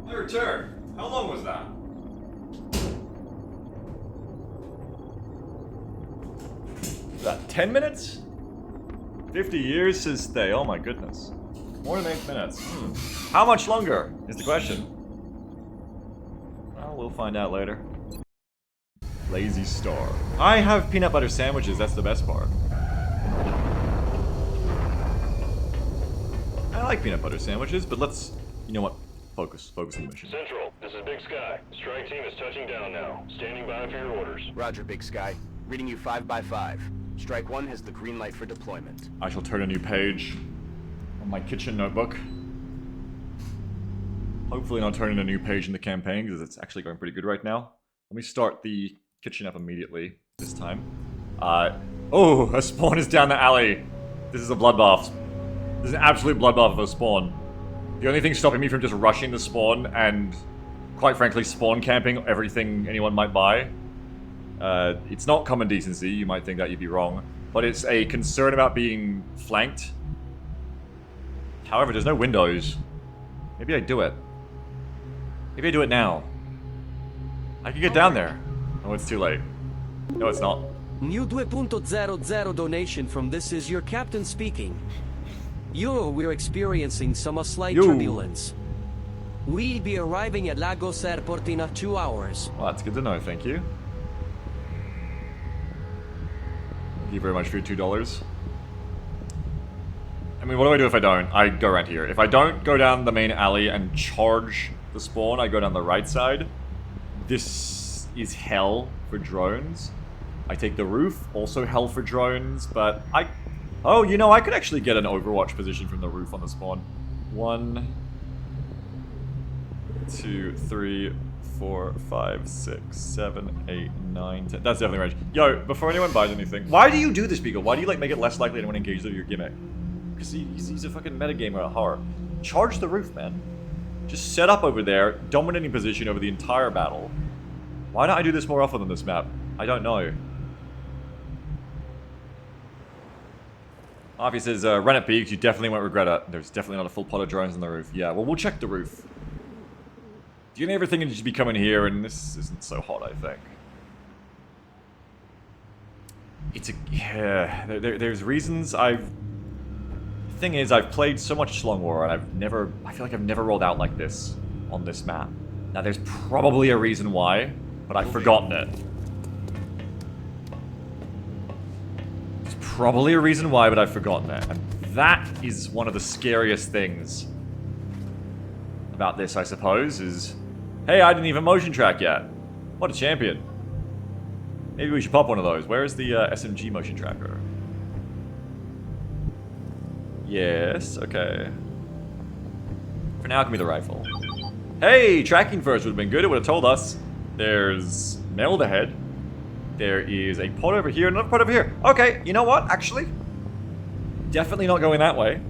My return. How long was that? Was that 10 minutes? 50 years to stay. Oh my goodness. More than 8 minutes. How much longer is the question. Well, we'll find out later. Lazy Star. I have peanut butter sandwiches. That's the best part. I like peanut butter sandwiches, but let's... You know what? Focus on the mission. Central, this is Big Sky. Strike team is touching down now. Standing by for your orders. Roger, Big Sky. Reading you 5 by 5. Strike 1 has the green light for deployment. I shall turn a new page on my kitchen notebook. Hopefully not turning a new page in the campaign, because it's actually going pretty good right now. Let me start the kitchen up immediately, this time. Oh, a spawn is down the alley. This is a bloodbath. This is an absolute bloodbath of a spawn. The only thing stopping me from just rushing the spawn and, quite frankly, spawn camping everything anyone might buy. It's not common decency, you might think that you'd be wrong, but it's a concern about being flanked. However, there's no windows. Maybe I do it. Maybe I do it now. I can get down there. Oh, it's too late. No, it's not. New 2.00 donation from This Is Your Captain speaking. We're experiencing some slight turbulence. We'll be arriving at Lagos Airport in 2 hours. Well, that's good to know, thank you. Thank you very much for your $2. I mean, what do I do if I don't? I go around here. If I don't go down the main alley and charge the spawn, I go down the right side. This is hell for drones. I take the roof, also hell for drones, but oh, you know, I could actually get an Overwatch position from the roof on the spawn. 1, 2, 3, 4, 5, 6, 7, 8, 9, 10. That's definitely right. Yo, before anyone buys anything, why do you do this, Beagle? Why do you like make it less likely anyone engages with your gimmick? Because he's a fucking metagamer at heart. Charge the roof, man. Just set up over there, dominating position over the entire battle. Why don't I do this more often than this map? I don't know. Obvi says, run at peaks, you definitely won't regret it. There's definitely not a full pot of drones on the roof. Yeah, well, we'll check the roof. Do you think everything can just be coming here, and this isn't so hot, I think. It's a... Yeah, there's reasons The thing is, I've played so much Slung War, and I feel like I've never rolled out like this on this map. Now, there's probably a reason why, but I've forgotten it. Probably a reason why, but I've forgotten it. And that is one of the scariest things about this, I suppose, is... Hey, I didn't even motion track yet. What a champion. Maybe we should pop one of those. Where is the SMG motion tracker? Yes, okay. For now, it can be the rifle. Hey, tracking first would have been good. It would have told us. There's Meld ahead. There is a pod over here, another pod over here. Okay, you know what, actually? Definitely not going that way.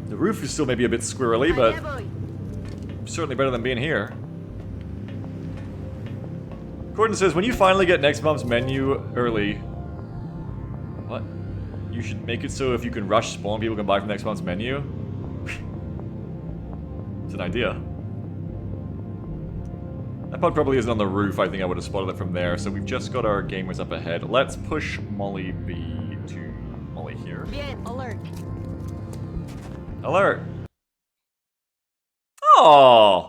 The roof is still maybe a bit squirrely, but certainly better than being here. Gordon says, when you finally get next month's menu early... What? You should make it so if you can rush spawn, people can buy from next month's menu? It's an idea. That pod probably isn't on the roof. I think I would have spotted it from there. So we've just got our gamers up ahead. Let's push Molly B to Molly here. Bien, alert. Alert. Oh.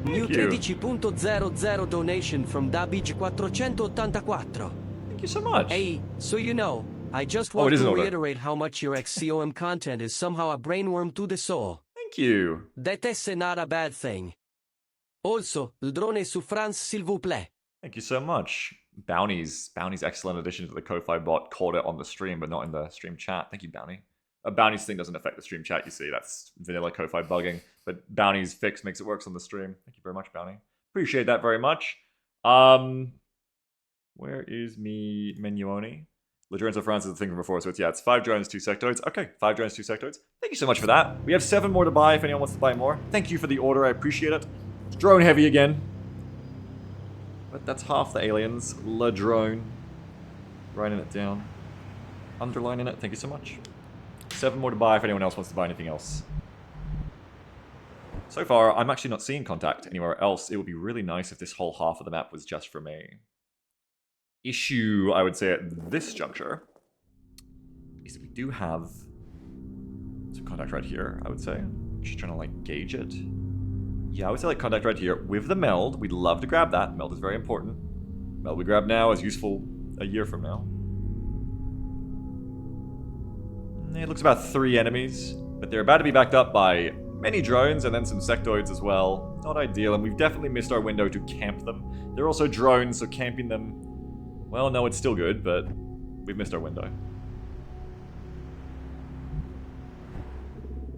New 13.00 donation from Dabij 484. Thank you so much. Hey, so you know, I just want to reiterate how much your XCOM content is somehow a brainworm to the soul. Thank you. That is not a bad thing. Also, le drone sous France, s'il vous plaît. Thank you so much. Bounty's excellent addition to the Ko-Fi bot called it on the stream, but not in the stream chat. Thank you, Bounty. Bounty's thing doesn't affect the stream chat, you see. That's vanilla Ko-Fi bugging. But Bounty's fix makes it works on the stream. Thank you very much, Bounty. Appreciate that very much. Where is me Menuoni? Le drones of France is the thing from before, so it's 5 drones, 2 sectoids. Okay, 5 drones, 2 sectoids. Thank you so much for that. We have 7 more to buy if anyone wants to buy more. Thank you for the order, I appreciate it. It's drone heavy again. But that's half the aliens. Le drone. Writing it down. Underlining it. Thank you so much. 7 more to buy if anyone else wants to buy anything else. So far, I'm actually not seeing contact anywhere else. It would be really nice if this whole half of the map was just for me. Issue, I would say, at this juncture, is that we do have some contact right here, I would say. Just trying to, like, gauge it. Yeah, I would say, like, contact right here. With the meld, we'd love to grab that. Meld is very important. Meld we grab now is useful a year from now. It looks about 3 enemies, but they're about to be backed up by many drones and then some sectoids as well. Not ideal, and we've definitely missed our window to camp them. They're also drones, so camping them... Well, no, it's still good, but we've missed our window.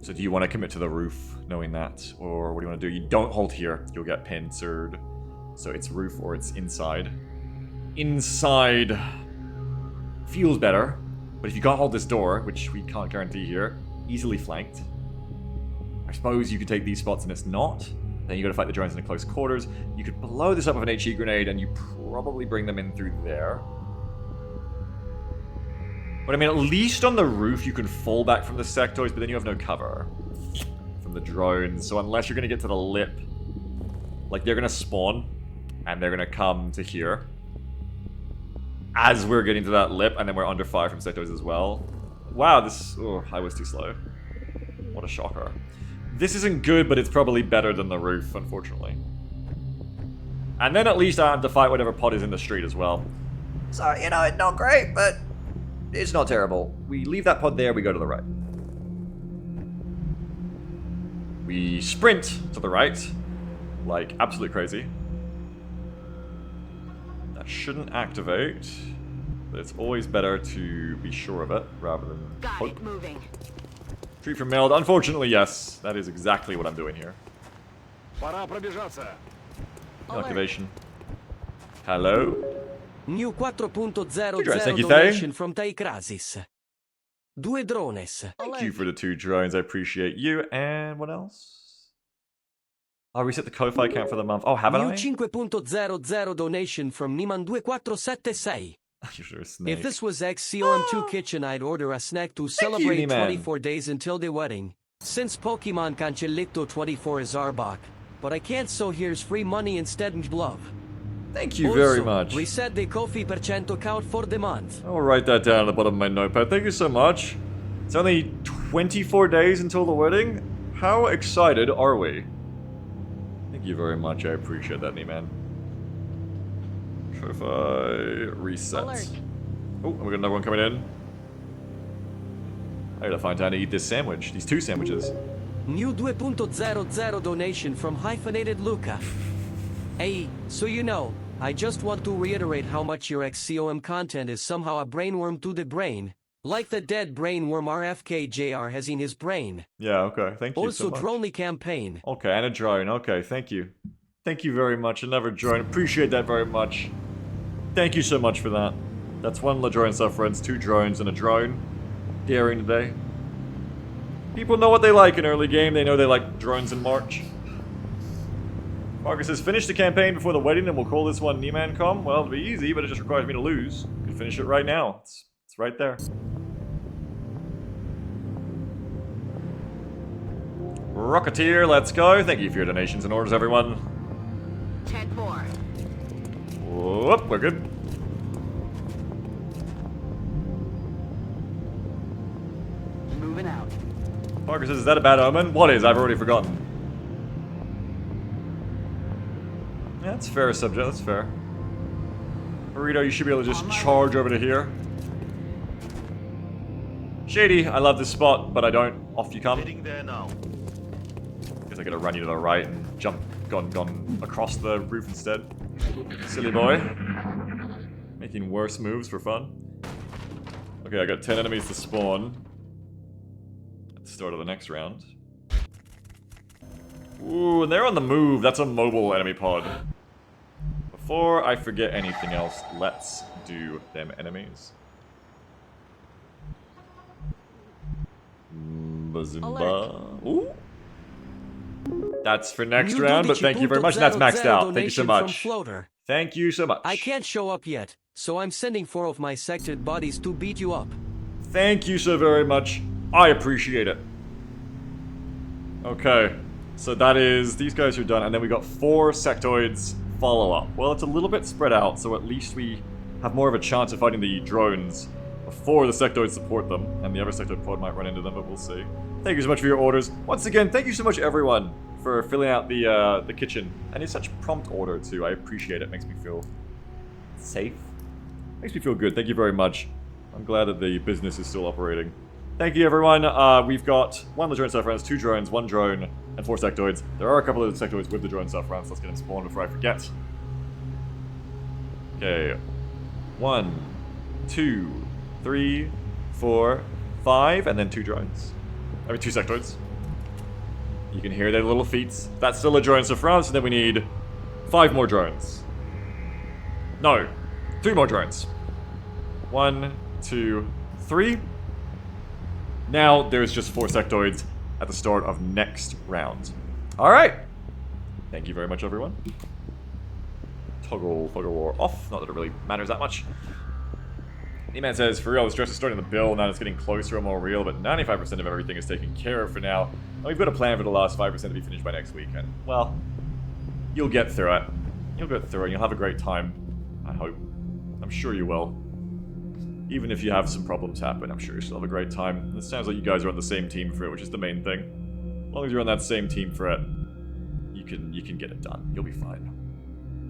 So do you want to commit to the roof, knowing that? Or what do you want to do? You don't hold here. You'll get pincered. So it's roof or it's inside. Inside feels better, but if you can't hold this door, which we can't guarantee here, easily flanked. I suppose you could take these spots and it's not. Then you gotta fight the drones in close quarters. You could blow this up with an HE grenade and you probably bring them in through there. But I mean, at least on the roof you can fall back from the sectoids, but then you have no cover from the drones. So unless you're gonna get to the lip, like they're gonna spawn and they're gonna come to here as we're getting to that lip, and then we're under fire from sectoids as well. Wow, this... Oh, I was too slow. What a shocker. This isn't good, but it's probably better than the roof, unfortunately. And then at least I have to fight whatever pod is in the street as well. So, you know, it's not great, but it's not terrible. We leave that pod there, we go to the right. We sprint to the right, like absolutely crazy. That shouldn't activate, but it's always better to be sure of it rather than hope. Moving. Tree from meld. Unfortunately, yes. That is exactly what I'm doing here. Пора пробежаться. No activation. Hello? New 4.00 Thank you, donation from Taikrasis. 2 drones. Thank you for the 2 drones. I appreciate you. And what else? I'll reset the Ko-Fi count for the month. Oh, haven't New I? 5.00 donation from Niman2476. You're sure a snake. If this was XCOM 2 Kitchen, I'd order a snack to celebrate Niman. 24 days until the wedding. Since Pokemon Cancelito 24 is Arbok. But I can't, so here's free money instead and love. Thank you very much. Reset the coffee percento count for the month. I'll write that down at the bottom of my notepad. Thank you so much. It's only 24 days until the wedding. How excited are we? Thank you very much. I appreciate that, Niman. If I reset. Alert. Oh, and we got another one coming in. I gotta find time to eat this sandwich. These 2 sandwiches. New 2.00 donation from Hyphenated Luca. Hey, so you know, I just want to reiterate how much your XCOM content is somehow a brainworm to the brain. Like the dead brainworm RFKJR has in his brain. Yeah, okay. Thank you so Also, much. Dronely campaign. Okay, and a drone. Okay, thank you. Thank you very much. Another drone. Appreciate that very much. Thank you so much for that. That's 1 LaDrone sufferance, 2 drones, and a drone. Daring today. People know what they like in early game. They know they like drones in March. Marcus says, finish the campaign before the wedding and we'll call this one Niman.com. Well, it'll be easy, but it just requires me to lose. You can finish it right now. It's right there. Rocketeer, let's go. Thank you for your donations and orders, everyone. 10 more. Whoop, we're good. Moving out. Parker says, is that a bad omen? What is? I've already forgotten. Yeah, that's fair, subject. That's fair. Burrito, you should be able to just charge over to here. Shady, I love this spot, but I don't. Off you come. Heading there now. Guess I gotta run you to the right and jump, gone across the roof instead. Silly boy. Making worse moves for fun. Okay, I got 10 enemies to spawn. At the start of the next round. Ooh, and they're on the move. That's a mobile enemy pod. Before I forget anything else, let's do them enemies. Bazumba. Ooh. That's for next round, but thank you very much. And that's maxed out. Thank you so much. Thank you so much. I can't show up yet, so I'm sending 4 of my sectoid bodies to beat you up. Thank you so very much. I appreciate it. Okay. So that is, these guys are done, and then we got 4 sectoids follow-up. Well, it's a little bit spread out, so at least we have more of a chance of fighting the drones before the sectoids support them, and the other sectoid pod might run into them, but we'll see. Thank you so much for your orders. Once again, thank you so much, everyone, for filling out the kitchen. And it's such prompt order, too. I appreciate it. Makes me feel safe. Makes me feel good. Thank you very much. I'm glad that the business is still operating. Thank you, everyone. We've got 1 of the drone stuff rounds, 2 drones, 1 drone, and 4 sectoids. There are a couple of sectoids with the drone stuff rounds. Let's get them spawned before I forget. Okay. 1, 2, 3, 4, 5, and then 2 drones. I mean, 2 sectoids. You can hear their little feet. That's still a drone stuff round, so then we need 5 more drones. No, 3 more drones. 1, 2, 3. Now there's just 4 sectoids at the start of next round. Alright. Thank you very much, everyone. Toggle war off. Not that it really matters that much. E-Man says, for real, the stress is starting to build, now it's getting closer and more real, but 95% of everything is taken care of for now. And we've got a plan for the last 5% to be finished by next week, and, well, you'll get through it. You'll get through it, and you'll have a great time. I hope. I'm sure you will. Even if you have some problems happen, I'm sure you'll still have a great time. And it sounds like you guys are on the same team for it, which is the main thing. As long as you're on that same team for it, you can get it done. You'll be fine.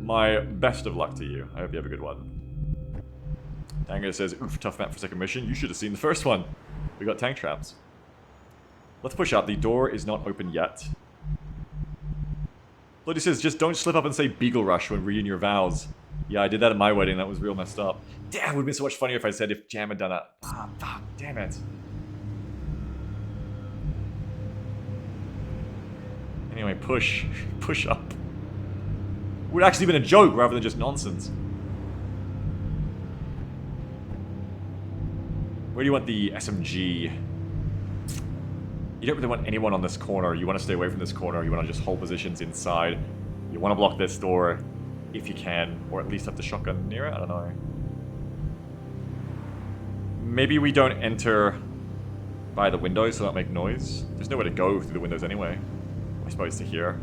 My best of luck to you. I hope you have a good one. Tango says, oof, tough map for second mission. You should have seen the first one. We got tank traps. Let's push out. The door is not open yet. Bloody says, just don't slip up and say Beagle Rush when reading your vows. Yeah, I did that at my wedding. That was real messed up. Damn, it would have been so much funnier if I said if Jam had done that. Ah, fuck, damn it. Anyway, push. Push up. It would have actually been a joke rather than just nonsense. Where do you want the SMG? You don't really want anyone on this corner. You want to stay away from this corner. You want to just hold positions inside. You want to block this door if you can, or at least have the shotgun near it. I don't know. Maybe we don't enter by the windows so don't make noise. There's nowhere to go through the windows anyway. I suppose to here.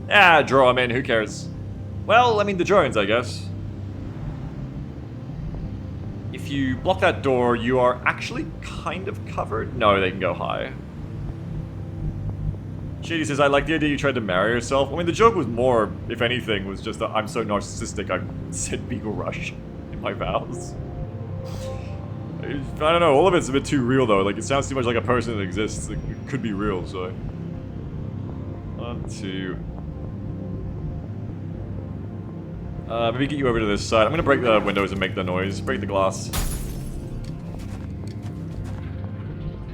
Ah, draw them in. Who cares? Well, I mean the drones, I guess. If you block that door, you are actually kind of covered. No, they can go high. Shady says, I like the idea you tried to marry yourself. I mean, the joke was more, if anything, was just that I'm so narcissistic I said Beagle Rush in my vows. I don't know, all of it's a bit too real though. Like, it sounds too much like a person that exists. It could be real, so. 1, 2. Maybe get you over to this side. I'm gonna break the windows and make the noise. Break the glass.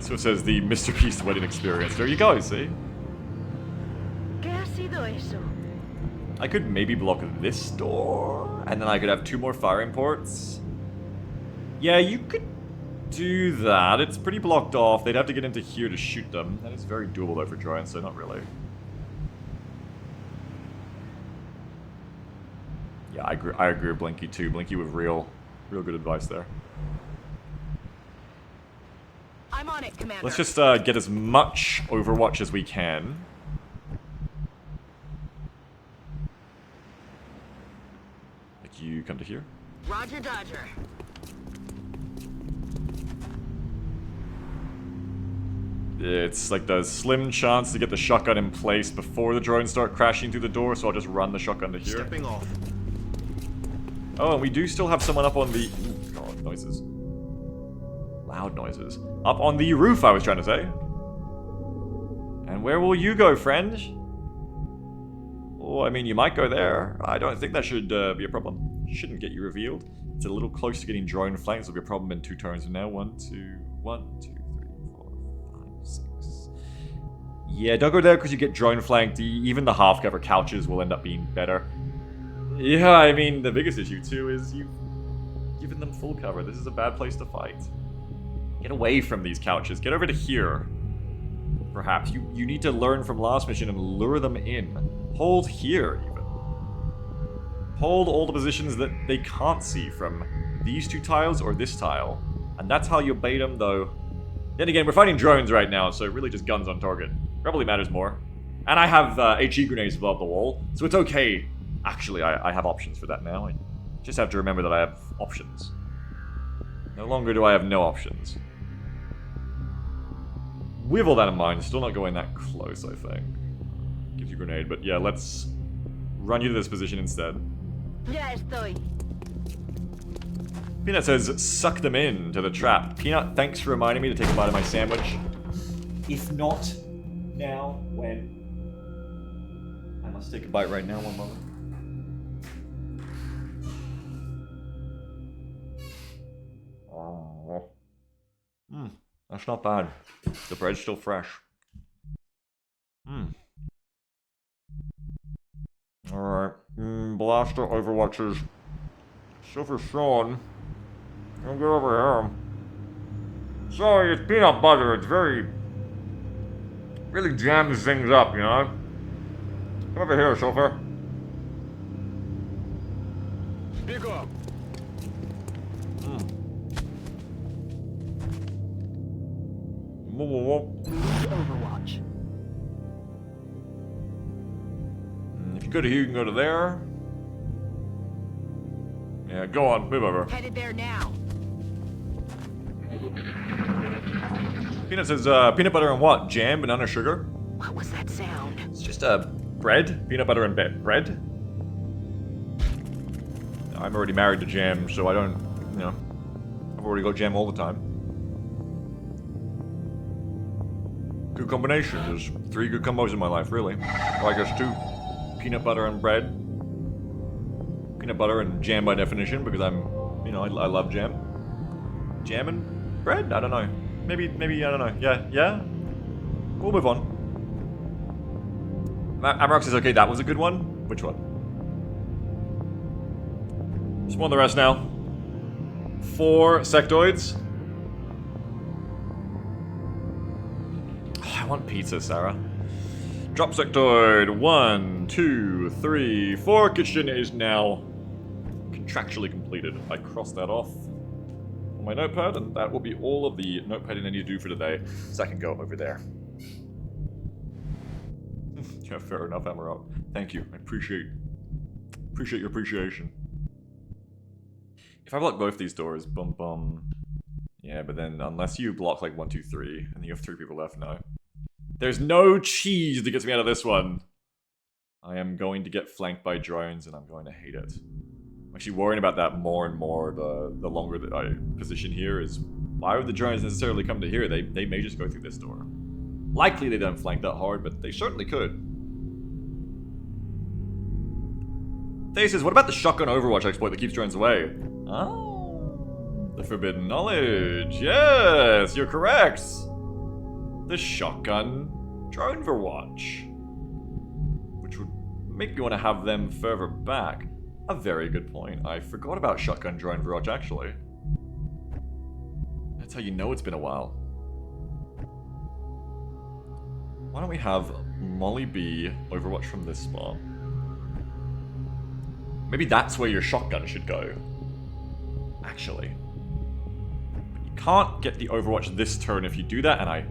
So it says the Mr. Beast wedding experience. There you go, see? ¿Qué ha sido eso? I could maybe block this door, and then I could have 2 more firing ports. Yeah, you could do that. It's pretty blocked off. They'd have to get into here to shoot them. That is very doable though for drones, so not really. Yeah, I agree with Blinky too. Blinky with real good advice there. I'm on it, Commander. Let's just get as much Overwatch as we can. Like you come to here. Roger Dodger. It's like the slim chance to get the shotgun in place before the drones start crashing through the door, so I'll just run the shotgun to here. Stepping off. Oh, and we do still have someone up on the... Ooh, God, noises. Loud noises. Up on the roof, I was trying to say. And where will you go, friend? Oh, I mean, you might go there. I don't think that should be a problem. Shouldn't get you revealed. It's a little close to getting drone flanks. It'll be a problem in 2 turns from now. 1, 2, 1, 2, 3, 4, 5, 6. Yeah, don't go there because you get drone flanked. Even the half cover couches will end up being better. Yeah, I mean, the biggest issue too is you've given them full cover. This is a bad place to fight. Get away from these couches. Get over to here. Perhaps. You need to learn from last mission and lure them in. Hold here, even. Hold all the positions that they can't see from these 2 tiles or this tile. And that's how you bait them, though. Then again, we're fighting drones right now, so really just guns on target. Probably matters more. And I have HE grenades above the wall, so it's okay. Actually, I have options for that now. I just have to remember that I have options. No longer do I have no options. With all that in mind, still not going that close, I think. Gives you a grenade, but yeah, let's run you to this position instead. Ya estoy. Peanut says, suck them in to the trap. Peanut, thanks for reminding me to take a bite of my sandwich. If not, now, when? I must take a bite right now, one moment. Oh. That's not bad. The bread's still fresh. Alright. Blaster Overwatches. Silver Sean. Don't get over here. Sorry, it's peanut butter. It's really jams things up, you know? Come over here, Silver. Big up. Overwatch. If you go to here, you can go to there. Yeah, go on, move over. Headed there now. Peanut says, peanut butter and what? Jam, banana, sugar? What was that sound? It's just, bread. Peanut butter and bread. I'm already married to jam, so I don't, you know, I've already got jam all the time. Good combination. There's 3 good combos in my life, really. Well, I guess 2. Peanut butter and bread. Peanut butter and jam by definition, because I'm, you know, I love jam. Jam and bread? I don't know. Maybe, I don't know. Yeah? We'll move on. Amarok says, okay, that was a good one. Which one? Spawn the rest now. 4 sectoids. I want pizza, Sarah. Drop sectoid. 1, 2, 3, 4. Kitchen is now contractually completed. I crossed that off on my notepad, and that will be all of the notepadding I need to do for today, so I can go over there. Yeah, fair enough, Amarok. Thank you. I appreciate your appreciation. If I block both these doors, bum. Yeah, but then unless you block like 1, 2, 3, and you have 3 people left now. There's no cheese that gets me out of this one. I am going to get flanked by drones, and I'm going to hate it. I'm actually worrying about that more and more the longer that I position here is, why would the drones necessarily come to here? They may just go through this door. Likely they don't flank that hard, but they certainly could. They says, what about the shotgun Overwatch exploit that keeps drones away? Oh, the forbidden knowledge. Yes, you're correct. The shotgun drone Overwatch, which would make me want to have them further back. A very good point. I forgot about shotgun drone Overwatch, actually. That's how you know it's been a while. Why don't we have Molly B Overwatch from this spot? Maybe that's where your shotgun should go. Actually. But you can't get the Overwatch this turn if you do that, and I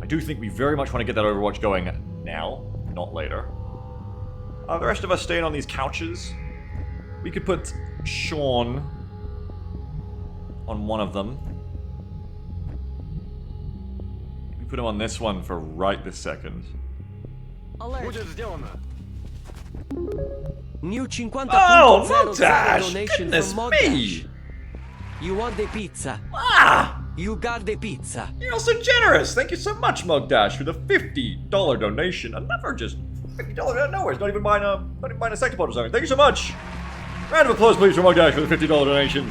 do think we very much want to get that Overwatch going now, not later. The rest of us staying on these couches. We could put Sean on one of them. We put him on this one for right this second. Alert. New 50.00 donation Goodness from me! Mogdash. You want the pizza? Ah! You got the pizza. You're also generous! Thank you so much, Mogdash, for the $50 donation. Another just $50 out of nowhere. It's not even buying a sectopod or something. Thank you so much! Round of applause, please, for Mogdash for the $50 donation.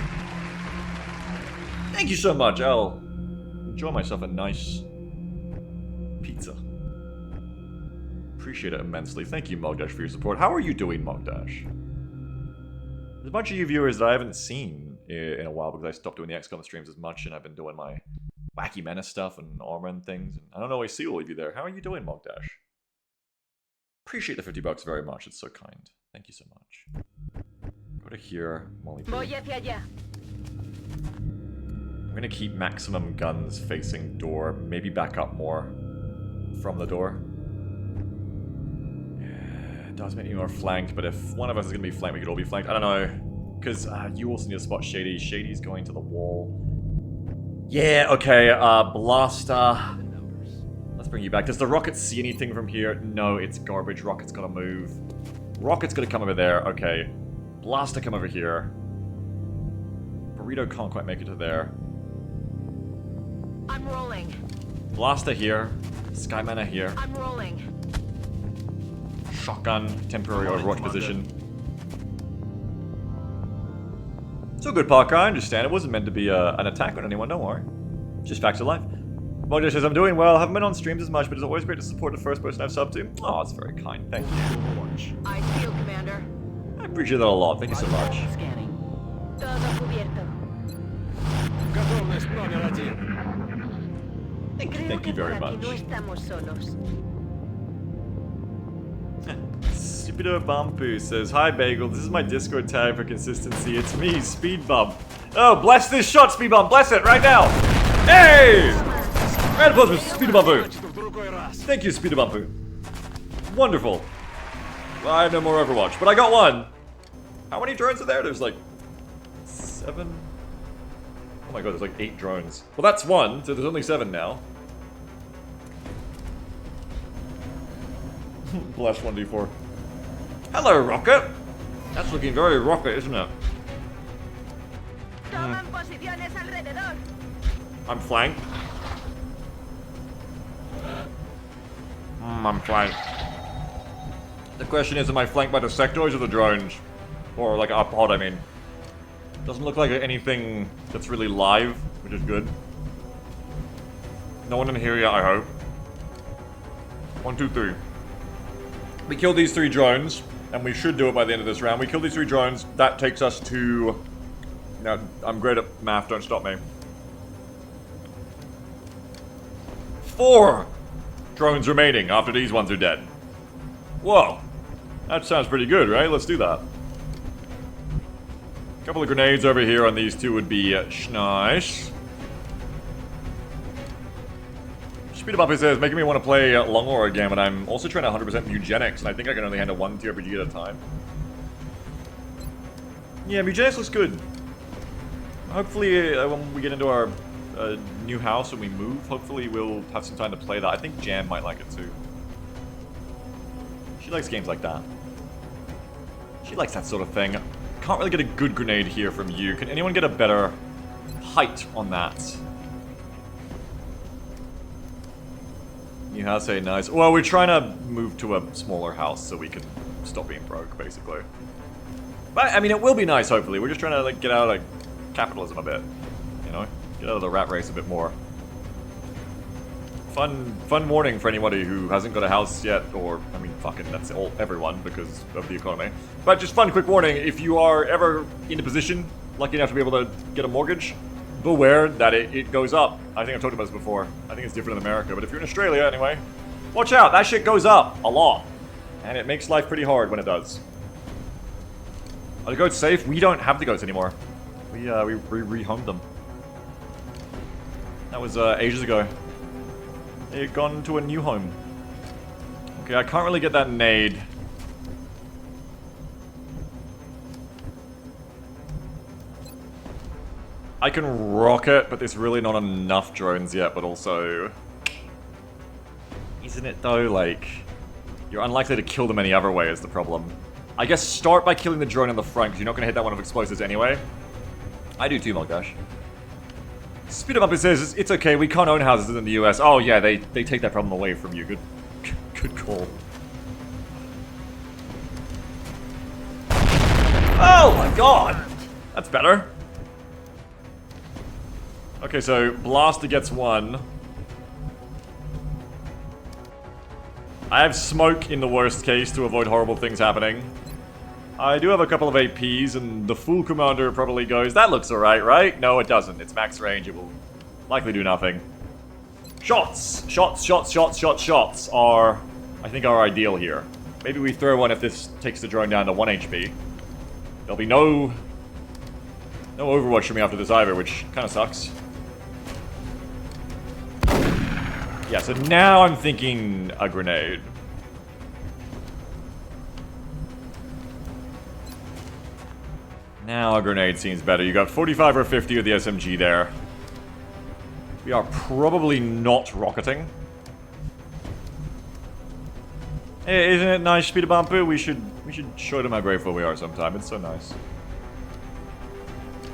Thank you so much. I'll enjoy myself a nice pizza. Appreciate it immensely. Thank you, Mogdash, for your support. How are you doing, Mogdash? There's a bunch of you viewers that I haven't seen in a while because I stopped doing the XCOM streams as much, and I've been doing my wacky menace stuff and armor and things. And I don't always see all of you there. How are you doing, Mogdash? Appreciate the $50 very much. It's so kind. Thank you so much. Go to here, Molly. Voy hacia allá. I'm gonna keep maximum guns facing door. Maybe back up more from the door. does make me more flanked, but if one of us is going to be flanked, we could all be flanked. I don't know. Because you also need to spot Shady. Shady's going to the wall. Yeah, okay, Blaster. Let's bring you back. Does the rocket see anything from here? No, it's garbage. Rocket's gotta move. Rocket's gonna come over there. Okay. Blaster, come over here. Burrito can't quite make it to there. I'm rolling. Blaster here. Skymana here. I'm rolling. Shotgun, temporary overwatch position. It's a good park, I understand. It wasn't meant to be an attack on anyone, don't worry. Just facts of life. Mojo says, I'm doing well. Haven't been on streams as much, but it's always great to support the first person I've subbed to. Oh, that's very kind. Thank you. I feel, Commander. I appreciate that a lot. Thank you so much. Scanning. Todo cubierto. Thank you very much. No estamos solos. Stupido Bampu says, Hi Bagel, this is my Discord tag for consistency. It's me, Speed Bump. Oh, bless this shot, Speed Bump. Bless it right now. Hey! Round of applause for Speed Bumpu. Thank you, Speed Bumpu. Wonderful. Well, I have no more Overwatch, but I got one. How many drones are there? There's like 7. Oh my god, there's like 8 drones. Well, that's 1, so there's only 7 now. Bless 1d4. Hello, Rocket! That's looking very rocket, isn't it? Toman posiciones alrededor. I'm flanked. I'm flanked. The question is, am I flanked by the sectoids or the drones? Or like a pod, I mean. Doesn't look like anything that's really live, which is good. No one in here yet, I hope. 1, 2, 3. We killed these 3 drones, and we should do it by the end of this round. We killed these 3 drones. That takes us to... Now, I'm great at math, don't stop me. 4 drones remaining after these ones are dead. Whoa. That sounds pretty good, right? Let's do that. A couple of grenades over here on these 2 would be nice. Speed Up says, making me want to play Long War again, but I'm also trying to 100% Eugenics, and I think I can only handle 1 TRPG at a time. Yeah, Eugenics looks good. Hopefully, when we get into our new house and we move, hopefully we'll have some time to play that. I think Jan might like it too. She likes games like that. She likes that sort of thing. Can't really get a good grenade here from you. Can anyone get a better height on that? New house, hey, nice. Well, we're trying to move to a smaller house so we can stop being broke, basically. But, I mean, it will be nice, hopefully. We're just trying to, like, get out of, like, capitalism a bit. You know? Get out of the rat race a bit more. Fun morning for anybody who hasn't got a house yet, or, I mean, fucking, that's everyone because of the economy. But just fun, quick warning, if you are ever in a position, lucky enough to be able to get a mortgage, beware that it goes up. I think I've talked about this before. I think it's different in America, but if you're in Australia, anyway, watch out, that shit goes up a lot. And it makes life pretty hard when it does. Are the goats safe? We don't have the goats anymore. We rehomed them. That was ages ago. They had gone to a new home. Okay, I can't really get that nade. I can rocket, but there's really not enough drones yet, but also... Isn't it though, like... You're unlikely to kill them any other way is the problem. I guess start by killing the drone in the front, because you're not going to hit that one with explosives anyway. I do too, Malgash. Speed him up and says, it's okay, we can't own houses in the US. Oh yeah, they take that problem away from you. Good call. Oh my god! That's better. Okay, so Blaster gets 1. I have smoke in the worst case to avoid horrible things happening. I do have a couple of APs, and the Fool Commander probably goes, that looks alright, right? No, it doesn't. It's max range. It will likely do nothing. Shots are, I think, our ideal here. Maybe we throw one if this takes the drone down to 1 HP. There'll be no Overwatch for me after this either, which kind of sucks. Yeah, so now I'm thinking a grenade. Now a grenade seems better. You got 45 or 50 with the SMG there. We are probably not rocketing. Hey, isn't it nice, Speeder Bumper? We should show them how grateful we are sometime. It's so nice.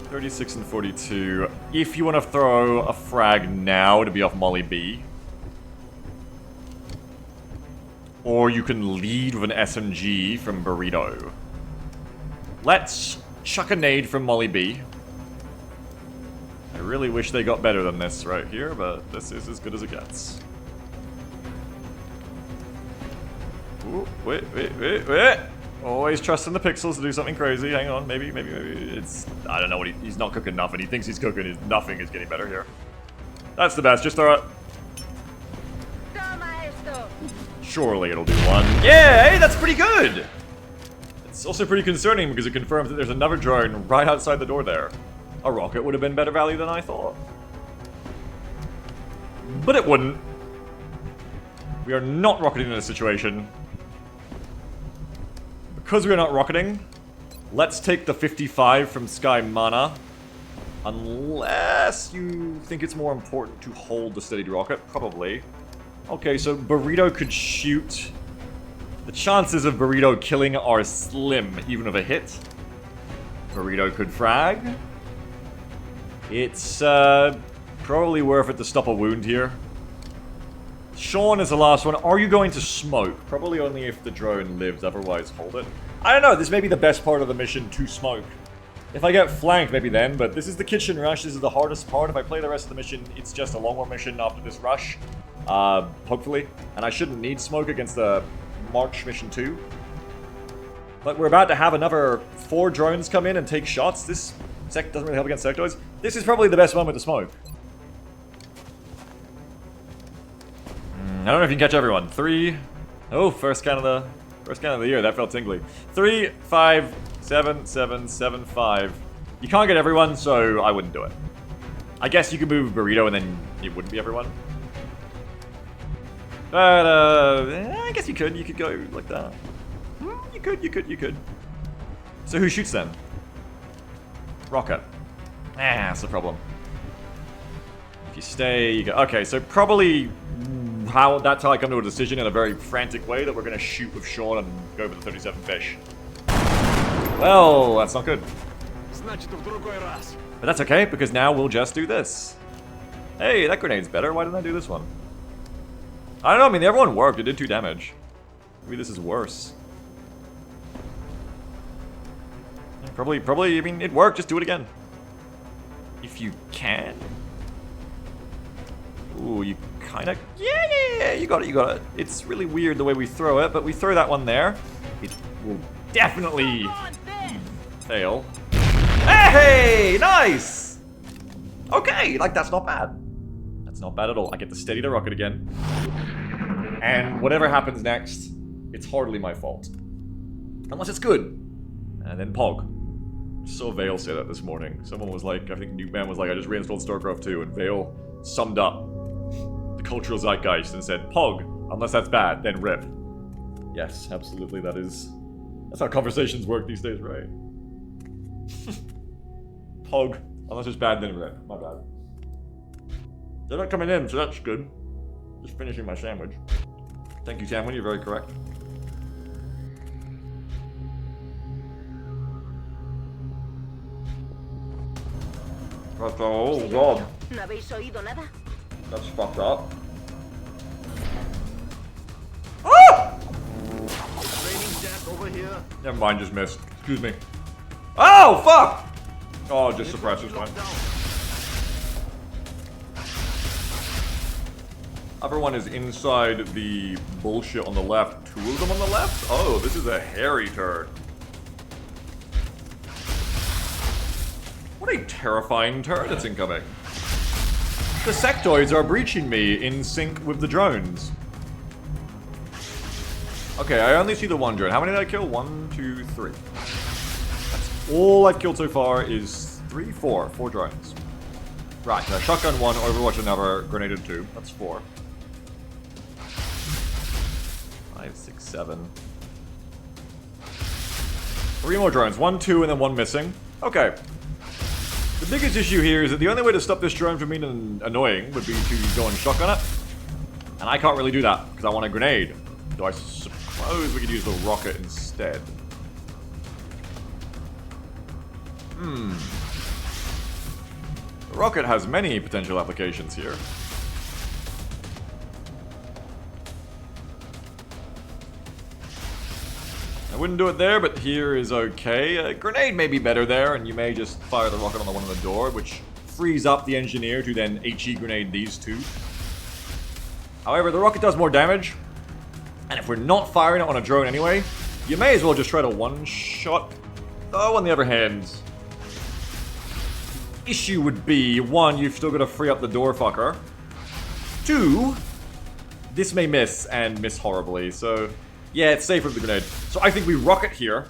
36 and 42. If you want to throw a frag now to be off Molly B. Or you can lead with an SMG from Burrito. Let's chuck a nade from Molly B. I really wish they got better than this right here, but this is as good as it gets. Ooh, wait. Always trusting the pixels to do something crazy. Hang on, maybe it's... I don't know what he's not cooking nothing. He thinks he's cooking. Nothing is getting better here. That's the best. Just throw it. Toma esto. Surely it'll do one. Yeah, hey, that's pretty good! It's also pretty concerning because it confirms that there's another drone right outside the door there. A rocket would have been better value than I thought. But it wouldn't. We are not rocketing in this situation. Because we're not rocketing, let's take the 55 from Sky Mana. Unless you think it's more important to hold the steadied rocket. Probably. Okay, so Burrito could shoot. The chances of Burrito killing are slim, even with a hit. Burrito could frag. It's probably worth it to stop a wound here. Sean is the last one. Are you going to smoke? Probably only if the drone lives, otherwise hold it. I don't know, this may be the best part of the mission, to smoke. If I get flanked, maybe then, but this is the kitchen rush, this is the hardest part. If I play the rest of the mission, it's just a longer mission after this rush. Hopefully. And I shouldn't need smoke against the March mission 2. But we're about to have another 4 drones come in and take shots. This sec doesn't really help against sectoids. This is probably the best moment to smoke. I don't know if you can catch everyone. 3. Oh, first count of the year. That felt tingly. 3, 5, 7, 7, 7, 5. You can't get everyone, so I wouldn't do it. I guess you could move Burrito and then it wouldn't be everyone. But, I guess you could. You could go like that. You could. So who shoots then? Rocket. That's the problem. If you stay, you go... Okay, so probably... That's how I come to a decision in a very frantic way that we're going to shoot with Sean and go for the 37 fish. Well, that's not good. But that's okay, because now we'll just do this. Hey, that grenade's better. Why didn't I do this one? I don't know, I mean, the other one worked. It did 2 damage. Maybe this is worse. Probably, I mean, it worked. Just do it again. If you can. Ooh, you kind of... Yeah, you got it. It's really weird the way we throw it, but we throw that one there. It will definitely fail. Hey, nice! Okay, like, that's not bad. That's not bad at all. I get to steady the rocket again. And whatever happens next, it's hardly my fault. Unless it's good. And then Pog. Saw Vale say that this morning. Someone was like, I think Newman was like, I just reinstalled StarCraft 2, and Vale summed up the cultural zeitgeist and said, Pog, unless that's bad, then rip. Yes, absolutely, that's how conversations work these days, right? Pog, unless it's bad, then rip. My bad. They're not coming in, so that's good. Just finishing my sandwich. Thank you, Tamwin, you're very correct. Oh god. ¿No habéis oído nada? That's fucked up. Ah! Never mind, just missed. Excuse me. Oh, fuck! Oh, just suppress is fine. Other one is inside the bullshit on the left. 2 of them on the left? Oh, this is a hairy turd. What a terrifying turret that's incoming. The sectoids are breaching me in sync with the drones. Okay, I only see the 1 drone. How many did I kill? 1, 2, 3. That's all I've killed so far is 3, 4. 4 drones. Right, shotgun 1, Overwatch another, grenaded 2. That's 4. 5, 6, 7. 3 more drones. 1, 2, and then 1 missing. Okay. The biggest issue here is that the only way to stop this drone from being annoying would be to go and shotgun it. And I can't really do that, because I want a grenade. So I suppose we could use the rocket instead. The rocket has many potential applications here. I wouldn't do it there, but here is okay. A grenade may be better there, and you may just fire the rocket on the one on the door, which frees up the engineer to then HE grenade these two. However, the rocket does more damage, and if we're not firing it on a drone anyway, you may as well just try to one-shot. Though, on the other hand, issue would be, 1, you've still got to free up the door fucker. 2, this may miss, and miss horribly, so yeah, it's safer with the grenade. So I think we rocket here,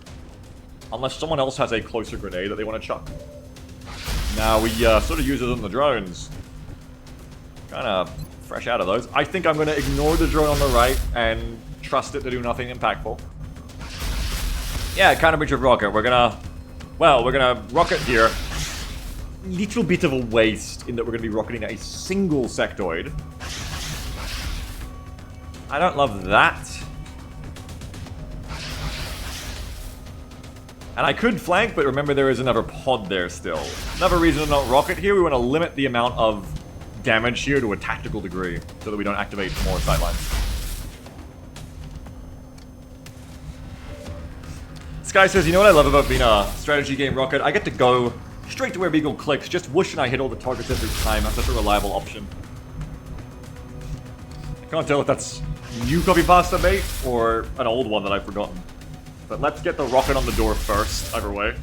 unless someone else has a closer grenade that they want to chuck. Now we sort of use it on the drones. Kind of fresh out of those. I think I'm going to ignore the drone on the right and trust it to do nothing impactful. Yeah, kind of bridge of rocket. We're gonna rocket here. Little bit of a waste in that we're going to be rocketing a single sectoid. I don't love that. And I could flank, but remember there is another pod there still. Another reason to not rocket here, we want to limit the amount of damage here to a tactical degree, so that we don't activate more sightlines. This guy says, you know what I love about being a strategy game rocket? I get to go straight to where Beagle clicks, just whoosh and I hit all the targets every time. That's such a reliable option. I can't tell if that's new copy pasta bait or an old one that I've forgotten. But let's get the rocket on the door first, either way. Are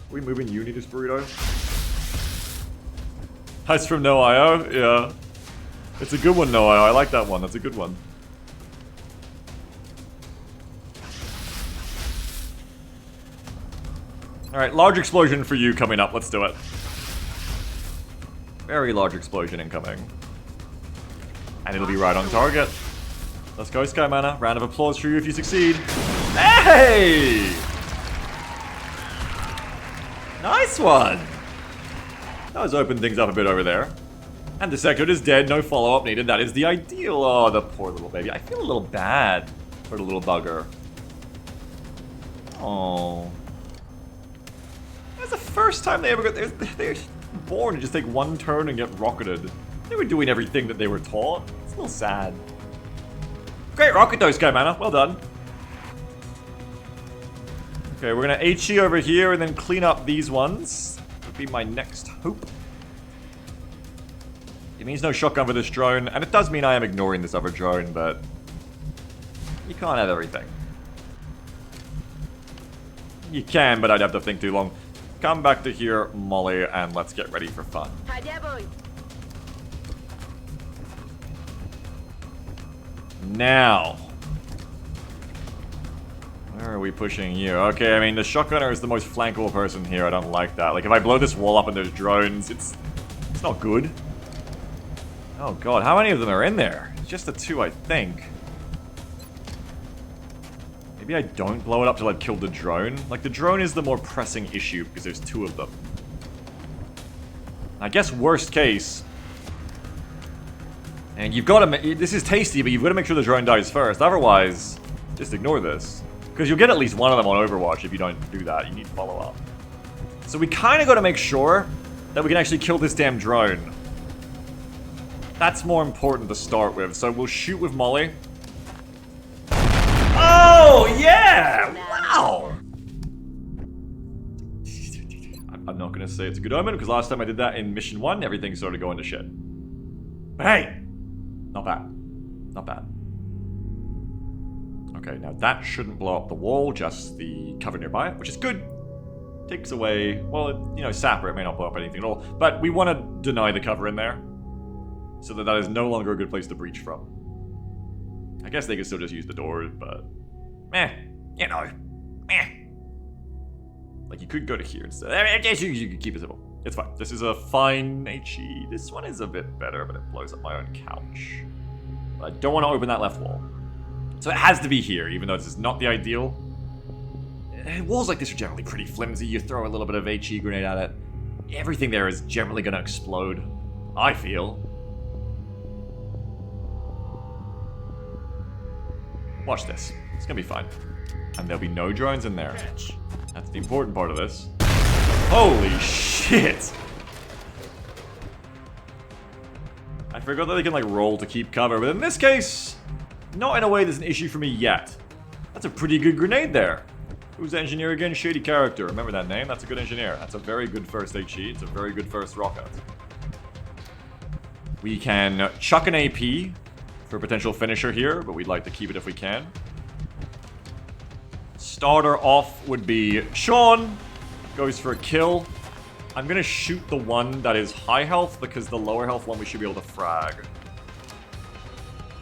we moving uni this burrito? That's from No IO? Yeah. It's a good one, No IO. I like that one. That's a good one. Alright, large explosion for you coming up. Let's do it. Very large explosion incoming. And it'll be right on target. Let's go, Sky Mana. Round of applause for you if you succeed. Hey! Nice one! That was open things up a bit over there. And the sector is dead, no follow-up needed. That is the ideal. Oh, the poor little baby. I feel a little bad for the little bugger. Oh. That's the first time they ever got... They're born to just take one turn and get rocketed. They were doing everything that they were taught. It's a little sad. Great rocket though, Sky Mana. Well done. Okay, we're gonna HE over here and then clean up these ones. Would be my next hope. It means no shotgun for this drone, and it does mean I am ignoring this other drone, but you can't have everything. You can, but I'd have to think too long. Come back to here, Molly, and let's get ready for fun. Allá voy. Now. Where are we pushing you? Okay, I mean, the shotgunner is the most flankable person here. I don't like that. Like, if I blow this wall up and there's drones, it's not good. Oh god, how many of them are in there? It's just the two, I think. Maybe I don't blow it up till I've killed the drone. Like, the drone is the more pressing issue because there's two of them. I guess worst case... And you've got to... This is tasty, but you've got to make sure the drone dies first. Otherwise, just ignore this. Because you'll get at least one of them on Overwatch if you don't do that. You need follow-up. So we kind of got to make sure that we can actually kill this damn drone. That's more important to start with. So we'll shoot with Molly. Oh, yeah! Wow! I'm not going to say it's a good omen, because last time I did that in Mission 1, everything started going to shit. But hey! Not bad. Not bad. Okay, now that shouldn't blow up the wall, just the cover nearby it, which is good. Takes away, well, you know, Sapper, it may not blow up anything at all, but we want to deny the cover in there, so that that is no longer a good place to breach from. I guess they could still just use the doors, but... you know, Like, you could go to here instead. I guess you could keep it simple. It's fine. This is a fine HE. This one is a bit better, but it blows up my own couch. But I don't want to open that left wall. So it has to be here, even though this is not the ideal. walls like this are generally pretty flimsy. You throw a little bit of HE grenade at it, everything there is generally going to explode, I feel. Watch this. It's going to be fine. And there'll be no drones in there. That's the important part of this. Holy shit! I forgot that they can, like, roll to keep cover, but in this case, not in a way that's an issue for me yet. That's a pretty good grenade there. Who's the engineer again? Shady Character. Remember that name? That's a good engineer. That's a very good first HE. It's a very good first rocket. We can chuck an AP for a potential finisher here, but we'd like to keep it if we can. Starter off would be Sean. Goes for a kill. I'm gonna shoot the one that is high health because the lower health one we should be able to frag.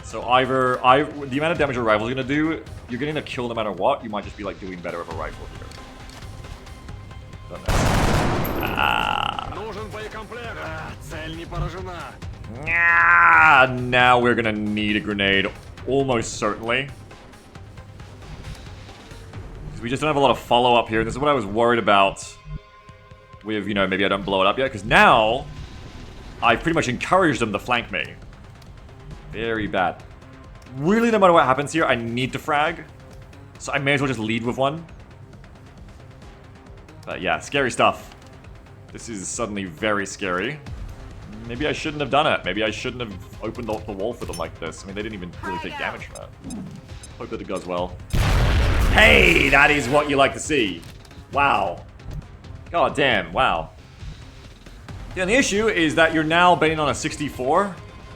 So either the amount of damage a rifle is gonna do, you're getting a kill no matter what. You might just be like doing better with a rifle here. Don't know. Now we're gonna need a grenade, almost certainly. Because we just don't have a lot of follow up here. This is what I was worried about. With, you know, maybe I don't blow it up yet, because now I've pretty much encouraged them to flank me. Very bad. Really, no matter what happens here, I need to frag. So I may as well just lead with one. But yeah, scary stuff. This is suddenly very scary. Maybe I shouldn't have done it. Maybe I shouldn't have opened up the wall for them like this. I mean, they didn't even really take damage from that. Hope that it goes well. Hey, that is what you like to see. Wow. God damn, wow. Yeah, the issue is that you're now betting on a 64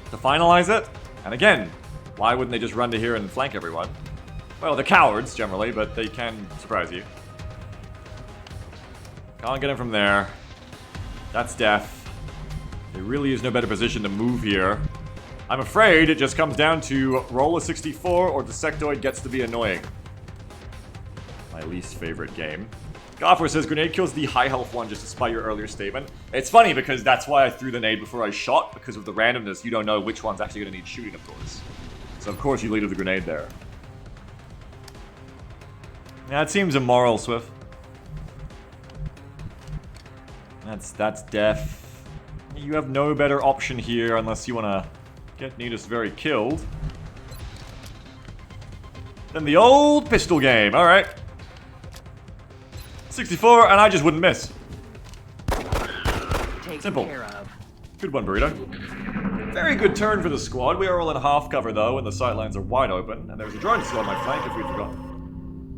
to finalize it. And again, why wouldn't they just run to here and flank everyone? Well, they're cowards, generally, but they can surprise you. Can't get him from there. That's death. There really is no better position to move here. I'm afraid it just comes down to roll a 64 or the sectoid gets to be annoying. My least favorite game. Goffer says, grenade kills the high health one just despite your earlier statement. It's funny because that's why I threw the nade before I shot, because of the randomness, you don't know which one's actually going to need shooting, of course. So of course you lead with the grenade there. Yeah, it seems immoral, Swift. That's death. You have no better option here unless you want to get Nidus very killed. Then the old pistol game, alright. 64, and I just wouldn't miss. Simple. Good one, Burrito. Very good turn for the squad. We are all in half cover, though, and the sightlines are wide open. And there's a drone still on my flank if we forgot.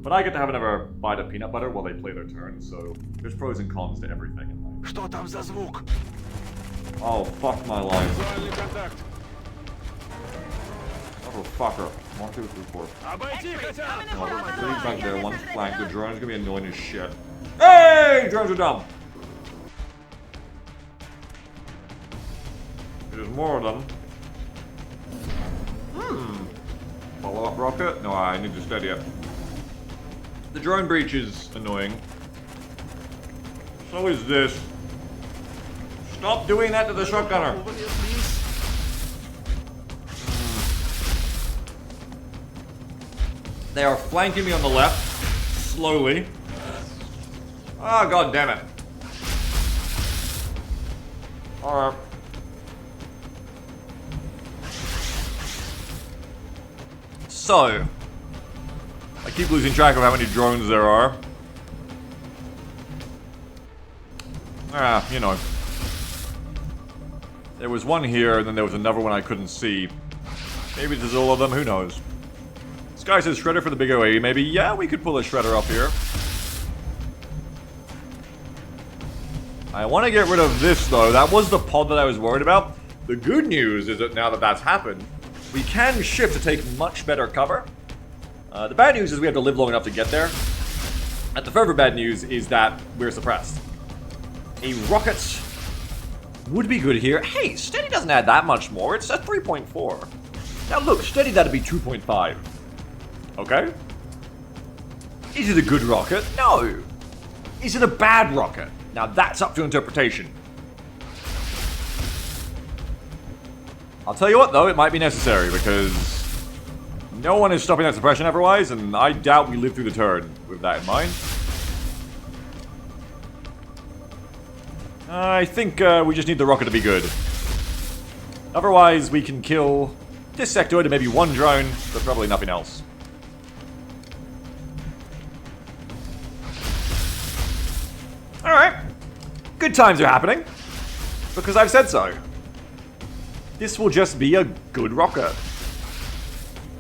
But I get to have another bite of peanut butter while they play their turn, so there's pros and cons to everything in life. Oh, fuck my life. Motherfucker. 1, 2, 3, 4. Oh, 3 back there, 1's flank. The drone's gonna be annoying as shit. Hey! Drones are dumb. There's more of them. Follow-up rocket? No, I need to steady it. The drone breach is annoying. So is this. Stop doing that to the shotgunner. They are flanking me on the left, slowly. Ah, oh, god damn it. Alright. So, I keep losing track of how many drones there are. Ah, you know. There was one here, and then there was another one I couldn't see. Maybe this is all of them, who knows. This guy says Shredder for the big OA, maybe. Yeah, we could pull a Shredder up here. I want to get rid of this, though. That was the pod that I was worried about. The good news is that now that that's happened, we can shift to take much better cover. The bad news is we have to live long enough to get there. And the further bad news is that we're suppressed. A rocket would be good here. Hey, steady doesn't add that much more. It's at 3.4. Now look, steady that'd be 2.5. Okay? Is it a good rocket? No. Is it a bad rocket? Now that's up to interpretation. I'll tell you what though, it might be necessary because no one is stopping that suppression otherwise, and I doubt we live through the turn with that in mind. I think we just need the rocket to be good. Otherwise, we can kill this sectoid and maybe one drone, but probably nothing else. Alright. Good times are happening. Because I've said so. This will just be a good rocket.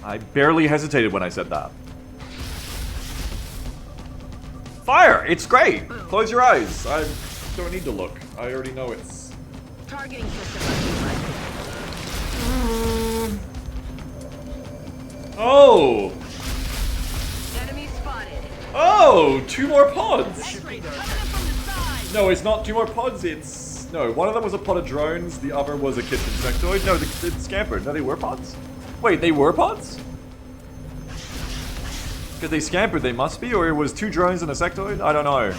I barely hesitated when I said that. Fire! It's great! Close your eyes. I don't need to look. I already know it's... Targeting system. Oh! Enemy spotted. Oh! 2 more pods! Coming from the side. No, it's not 2 more pods, it's... No, one of them was a pod of drones, the other was a kitchen sectoid. No, it scampered. No, they were pods? Wait, they were pods? Because they scampered, they must be, or it was 2 drones and a sectoid? I don't know.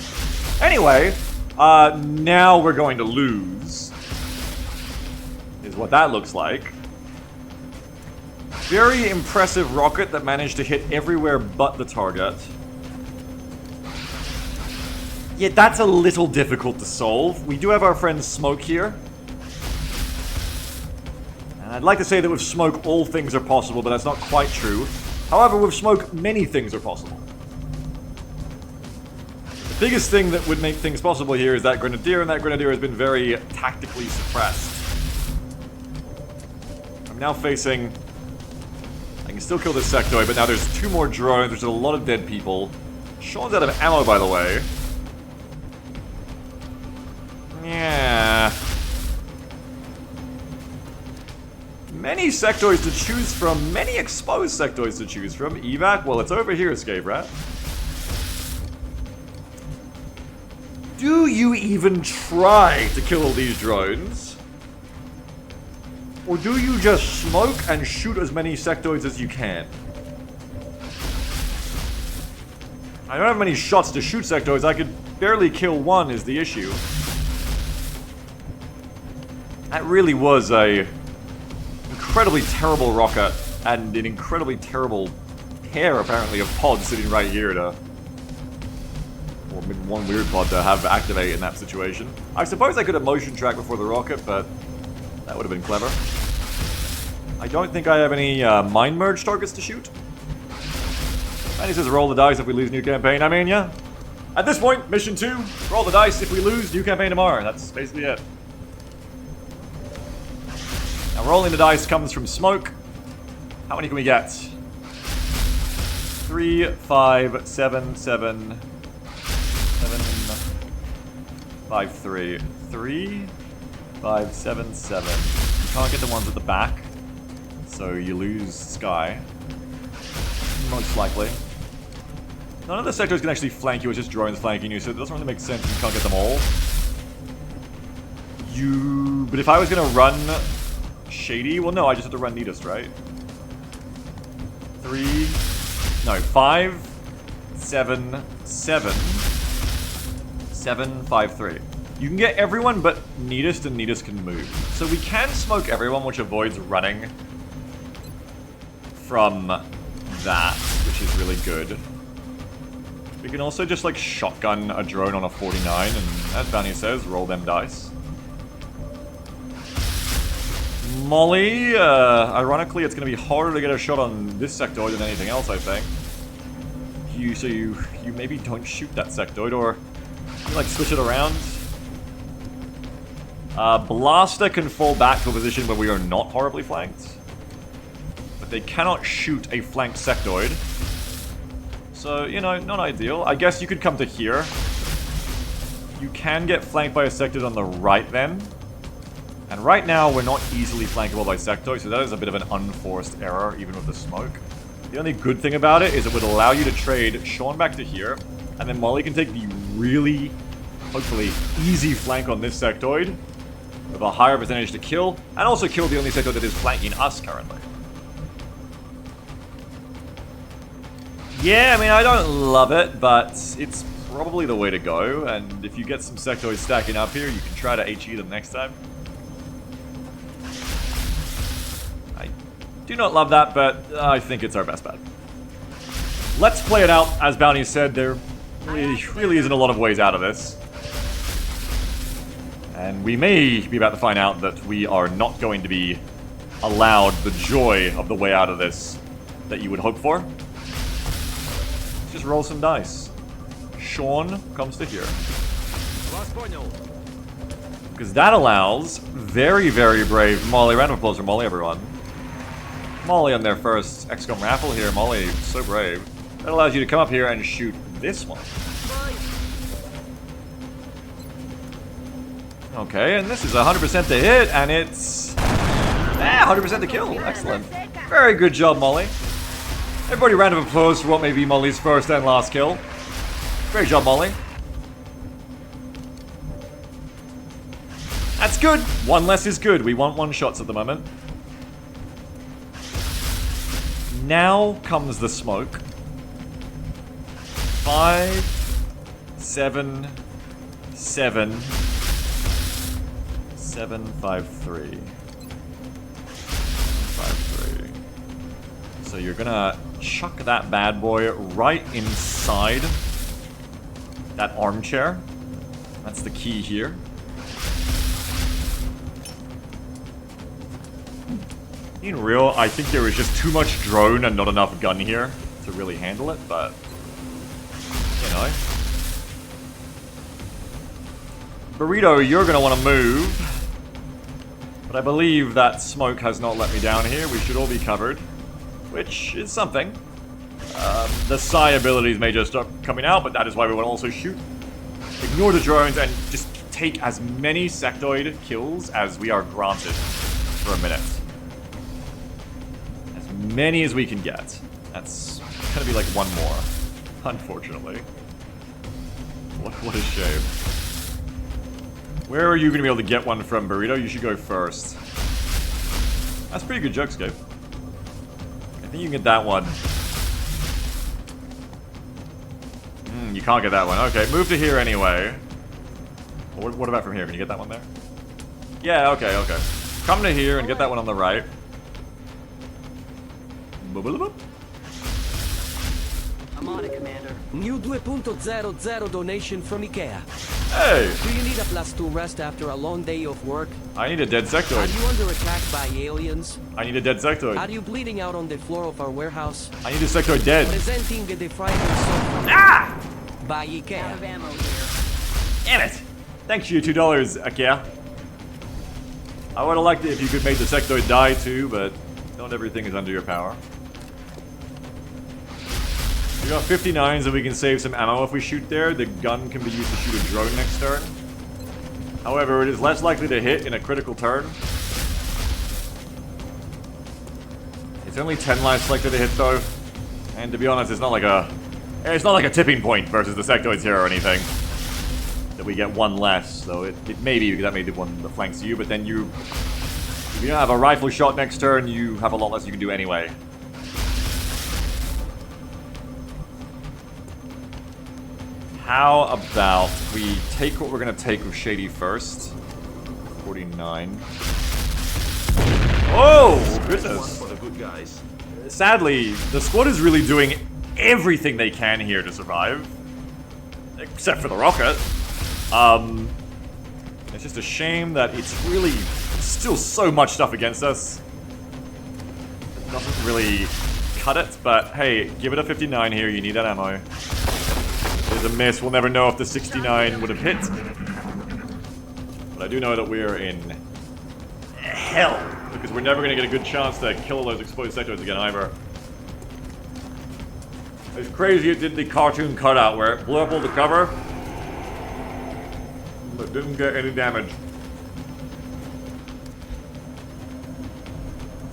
Anyway, now we're going to lose. Is what that looks like. Very impressive rocket that managed to hit everywhere but the target. Yeah, that's a little difficult to solve. We do have our friend Smoke here. And I'd like to say that with Smoke all things are possible, but that's not quite true. However, with Smoke many things are possible. The biggest thing that would make things possible here is that Grenadier, and that Grenadier has been very tactically suppressed. I'm now facing... I can still kill this sectoid, but now there's 2 more drones, there's a lot of dead people. Sean's out of ammo, by the way. Yeah. Many sectoids to choose from. Many exposed sectoids to choose from. Evac, well, it's over here, Escape Rat. Do you even try to kill all these drones? Or do you just smoke and shoot as many sectoids as you can? I don't have many shots to shoot sectoids. I could barely kill one is the issue. That really was a incredibly terrible rocket and an incredibly terrible pair, apparently, of pods sitting right here to... Or maybe one weird pod to have activate in that situation. I suppose I could have motion track before the rocket, but that would have been clever. I don't think I have any mind merge targets to shoot. And he says roll the dice if we lose new campaign. I mean, yeah. At this point, mission 2, roll the dice if we lose new campaign tomorrow. That's basically it. Now, rolling the dice comes from Smoke. How many can we get? 3, 5, 7, 7, 5, 3. 3, 5, 7, 7. You can't get the ones at the back, so you lose Sky. Most likely. None of the sectors can actually flank you, it's just drones flanking you, so it doesn't really make sense if you can't get them all. But if I was gonna run Shady, well no, I just have to run Neatest, right? 3, no, 5, 7, 7, 7, 5, 3. You can get everyone but Neatest, and Neatest can move. So we can smoke everyone, which avoids running from that, which is really good. We can also just like shotgun a drone on a 49 and, as Bounty says, roll them dice. Molly, ironically it's going to be harder to get a shot on this sectoid than anything else, I think. So you maybe don't shoot that sectoid, or you like switch it around. Blaster can fall back to a position where we are not horribly flanked. But they cannot shoot a flanked sectoid. So, you know, not ideal. I guess you could come to here. You can get flanked by a sectoid on the right then. And right now, we're not easily flankable by sectoids, so that is a bit of an unforced error, even with the smoke. The only good thing about it is it would allow you to trade Sean back to here, and then Molly can take the really, hopefully, easy flank on this sectoid with a higher percentage to kill, and also kill the only sectoid that is flanking us currently. Yeah, I mean, I don't love it, but it's probably the way to go, and if you get some sectoids stacking up here, you can try to HE them next time. I do not love that, but I think it's our best bet. Let's play it out. As Bounty said, there really isn't a lot of ways out of this. And we may be about to find out that we are not going to be allowed the joy of the way out of this that you would hope for. Let's just roll some dice. Sean comes to here. Because that allows very, very brave Molly. Round of applause for Molly, everyone. Molly on their first XCOM raffle here. Molly, so brave. That allows you to come up here and shoot this one. Okay, and this is 100% to hit, and it's 100% to kill. Excellent. Very good job, Molly. Everybody, round of applause for what may be Molly's first and last kill. Great job, Molly. That's good. One less is good. We want one shots at the moment. Now comes the smoke. 5, 7, 7, 7, 5, 3. 5, 3. So you're gonna chuck that bad boy right inside that armchair. That's the key here. In real, I think there was just too much drone and not enough gun here to really handle it, but you know. Burrito, you're gonna want to move. But I believe that smoke has not let me down here. We should all be covered, which is something. The psi abilities may just start coming out, but that is why we want to also shoot. Ignore the drones and just take as many sectoid kills as we are granted for a minute. As many as we can get. That's gonna be like one more, unfortunately. What a shame. Where are you gonna be able to get one from, Burrito? You should go first. That's pretty good joke, Scape. I think you can get that one. You can't get that one. Okay, move to here anyway. What about from here? Can you get that one there? Yeah, okay, okay. Come to here and get that one on the right. I'm on it, Commander. New 2.00 donation from IKEA. Hey! Do you need a +2 rest after a long day of work? I need a dead Are sectoid. you under attack by aliens? I need a dead sectoid. Are you bleeding out on the floor of our warehouse? I need a sectoid dead. Presenting the frightening sofa Ah! by Out of IKEA. ammo here. Damn it! Thanks for your $2, Ikea. I would have liked it if you could make the sectoid die too, but not everything is under your power. We got 59s and we can save some ammo if we shoot there. The gun can be used to shoot a drone next turn. However, it is less likely to hit in a critical turn. It's only 10 lives selected to hit though. And to be honest, it's not like a tipping point versus the sectoids here or anything. That we get one less, so it may be that may be one that flanks you, but then if you don't have a rifle shot next turn, you have a lot less you can do anyway. How about we take what we're gonna take with Shady first? 49. Oh, goodness. For the good guys. Sadly, the squad is really doing everything they can here to survive. Except for the rocket. It's just a shame that it's really still so much stuff against us. It doesn't really cut it, but hey, give it a 59 here, you need that ammo. There's a miss, we'll never know if the 69 would have hit. But I do know that we're in hell, because we're never going to get a good chance to kill those exposed sectors again either. It's crazy it did the cartoon cutout where it blew up all the cover, but didn't get any damage.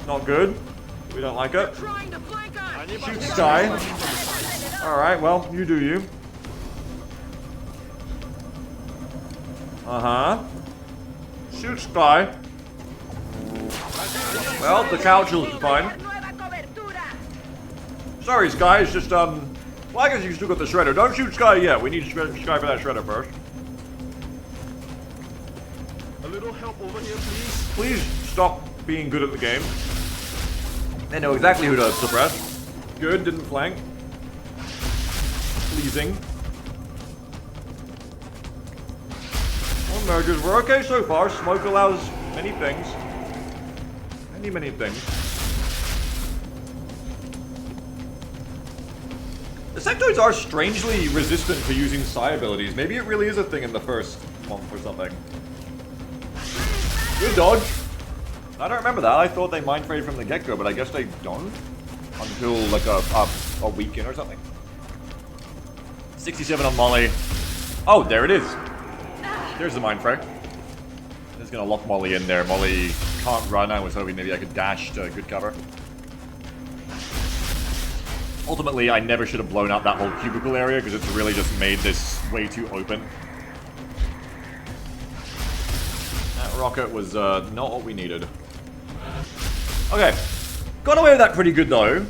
Not good. We don't like it. Trying to flank us! Shoot Sky. Alright, well, you do you. Uh-huh. Shoot Sky. Well, the couch is fine. Sorry, Sky, it's just, well, I guess you still got the shredder. Don't shoot Sky yet. We need Sky for that shredder first. A little help over here, please. Please stop being good at the game. They know exactly who to suppress. Good, didn't flank. Pleasing. mergers. We're okay so far. Smoke allows many things. Many things. The sectoids are strangely resistant to using psi abilities. Maybe it really is a thing in the first month or something. Good dodge. I don't remember that. I thought they mind frayed from the get-go, but I guess they don't until like a week in or something. 67 on Molly. Oh, there it is. There's the mind fray. Just gonna lock Molly in there. Molly can't run. I was hoping maybe I could dash to good cover. Ultimately, I never should have blown up that whole cubicle area because it's really just made this way too open. That rocket was not what we needed. Okay. Got away with that pretty good though.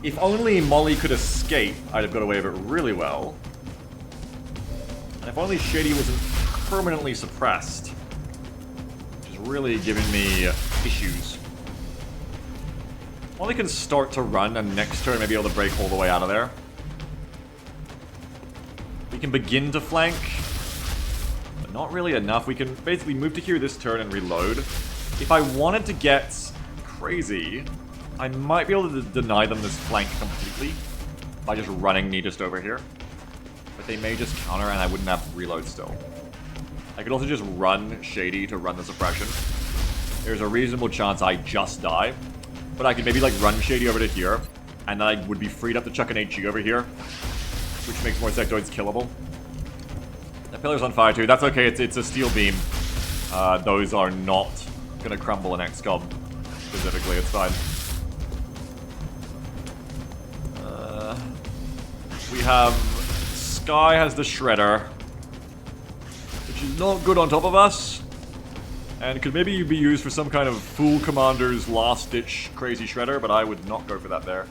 If only Molly could escape, I'd have got away with it really well. And if only Shady wasn't permanently suppressed, which is really giving me issues. Molly can start to run, and next turn maybe able to break all the way out of there. We can begin to flank, but not really enough. We can basically move to here this turn and reload. If I wanted to get crazy, I might be able to deny them this flank completely by just running me just over here. But they may just counter and I wouldn't have reload still. I could also just run Shady to run the suppression. There's a reasonable chance I just die. But I could maybe like run Shady over to here, and then I would be freed up to chuck an HG over here, which makes more sectoids killable. That pillar's on fire too. That's okay, it's a steel beam. Those are not gonna crumble in XCOM. Specifically, it's fine. We have... Sky has the Shredder, which is not good on top of us. And could maybe be used for some kind of Fool Commander's last-ditch crazy Shredder, but I would not go for that there.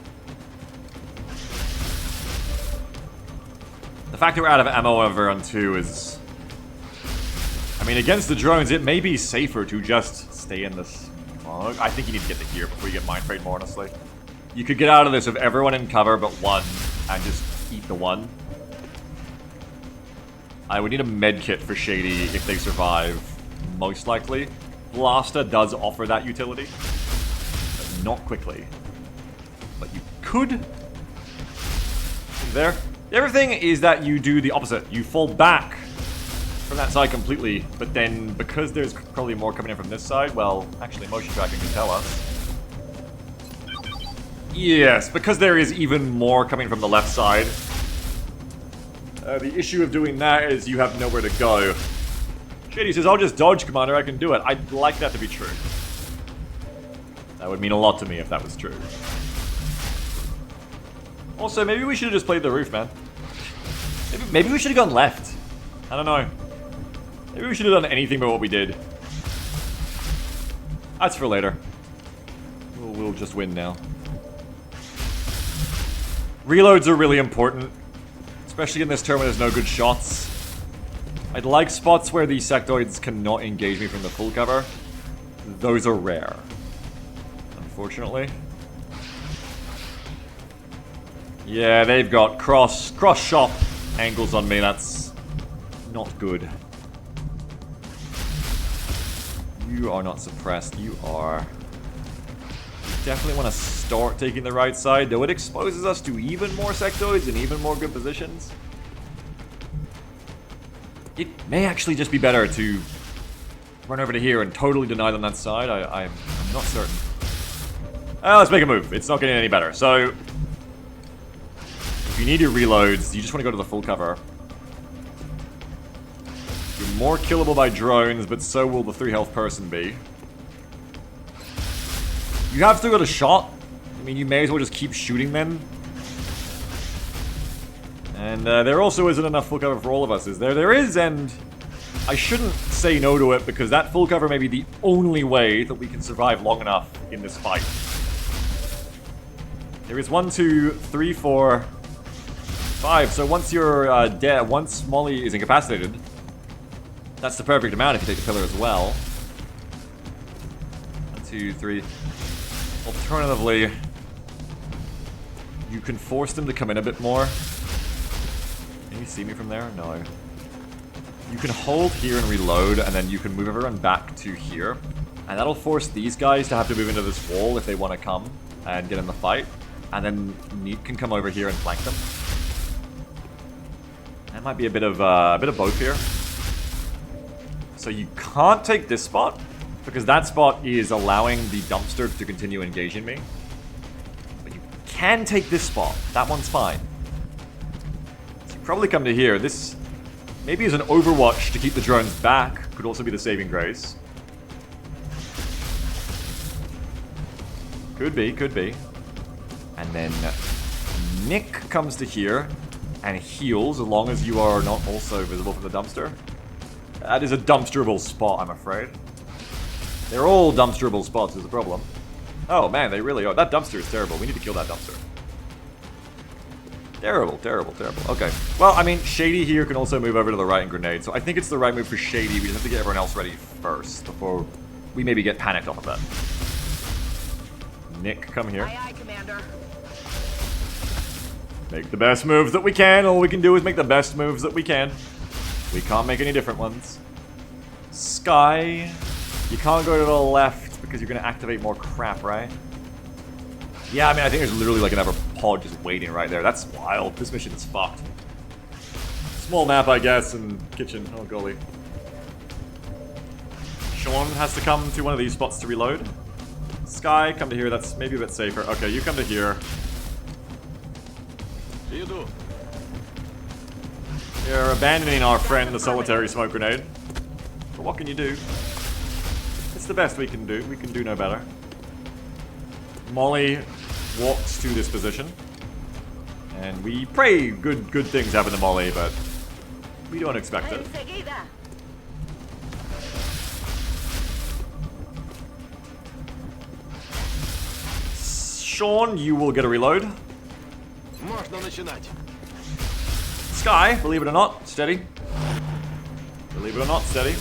The fact that we're out of ammo over on 2 is... I mean, against the drones, it may be safer to just stay in this smog. I think you need to get to here before you get mind frayed, more honestly. You could get out of this with everyone in cover but one, and just eat the one. I would need a med kit for Shady if they survive, most likely. Blaster does offer that utility, but not quickly. But you could... There. The other thing is that you do the opposite. You fall back from that side completely, but then because there's probably more coming in from this side, well, actually motion tracking can tell us. Yes, because there is even more coming from the left side. The issue of doing that is you have nowhere to go. Shady says, I'll just dodge, Commander, I can do it. I'd like that to be true. That would mean a lot to me if that was true. Also, maybe we should have just played the roof, man. Maybe we should have gone left. I don't know. Maybe we should have done anything but what we did. That's for later. We'll just win now. Reloads are really important. Especially in this turn where there's no good shots. I'd like spots where these sectoids cannot engage me from the full cover. Those are rare. Unfortunately. Yeah, they've got cross shop angles on me. That's not good. You are not suppressed. You are. You definitely want to start taking the right side, though it exposes us to even more sectoids and even more good positions. It may actually just be better to run over to here and totally deny them that side. I'm not certain. Let's make a move. It's not getting any better. So, if you need your reloads, you just want to go to the full cover. You're more killable by drones, but so will the 3 health person be. You have still got a shot. I mean, you may as well just keep shooting them. And there also isn't enough full cover for all of us, is there? There is, and I shouldn't say no to it, because that full cover may be the only way that we can survive long enough in this fight. There is 1, 2, 3, 4, 5. So once you're dead, once Molly is incapacitated, that's the perfect amount if you take the pillar as well. 1, 2, 3. Alternatively, you can force them to come in a bit more. Can you see me from there? No. you can hold here and reload, and then you can move everyone back to here. And that'll force these guys to have to move into this wall if they want to come and get in the fight. And then Neat can come over here and flank them. That might be a bit of both here. So you can't take this spot, because that spot is allowing the dumpster to continue engaging me. But you can take this spot. That one's fine. So you probably come to here. This maybe is an overwatch to keep the drones back. Could also be the saving grace. Could be, could be. And then Nick comes to here and heals as long as you are not also visible from the dumpster. That is a dumpsterable spot, I'm afraid. They're all dumpsterable spots is the problem. Oh man, they really are. That dumpster is terrible. We need to kill that dumpster. Terrible, terrible, terrible. Okay. Well, I mean, Shady here can also move over to the right and grenade. So I think it's the right move for Shady. We just have to get everyone else ready first before we maybe get panicked off of that. Nick, come here. Aye, aye, Commander. Make the best moves that we can. All we can do is make the best moves that we can. We can't make any different ones. Sky. You can't go to the left because you're going to activate more crap, right? Yeah, I mean, I think there's literally like another pod just waiting right there. That's wild. This mission is fucked. Small map, I guess, and kitchen. Oh, golly. Sean has to come to one of these spots to reload. Sky, come to here. That's maybe a bit safer. Okay, you come to here. You're abandoning our friend, the solitary smoke grenade. But what can you do? It's the best we can do. We can do no better. Molly walks to this position. And we pray good things happen to Molly, but we don't expect it. Sean, you will get a reload. Sky, believe it or not, steady. Believe it or not, steady.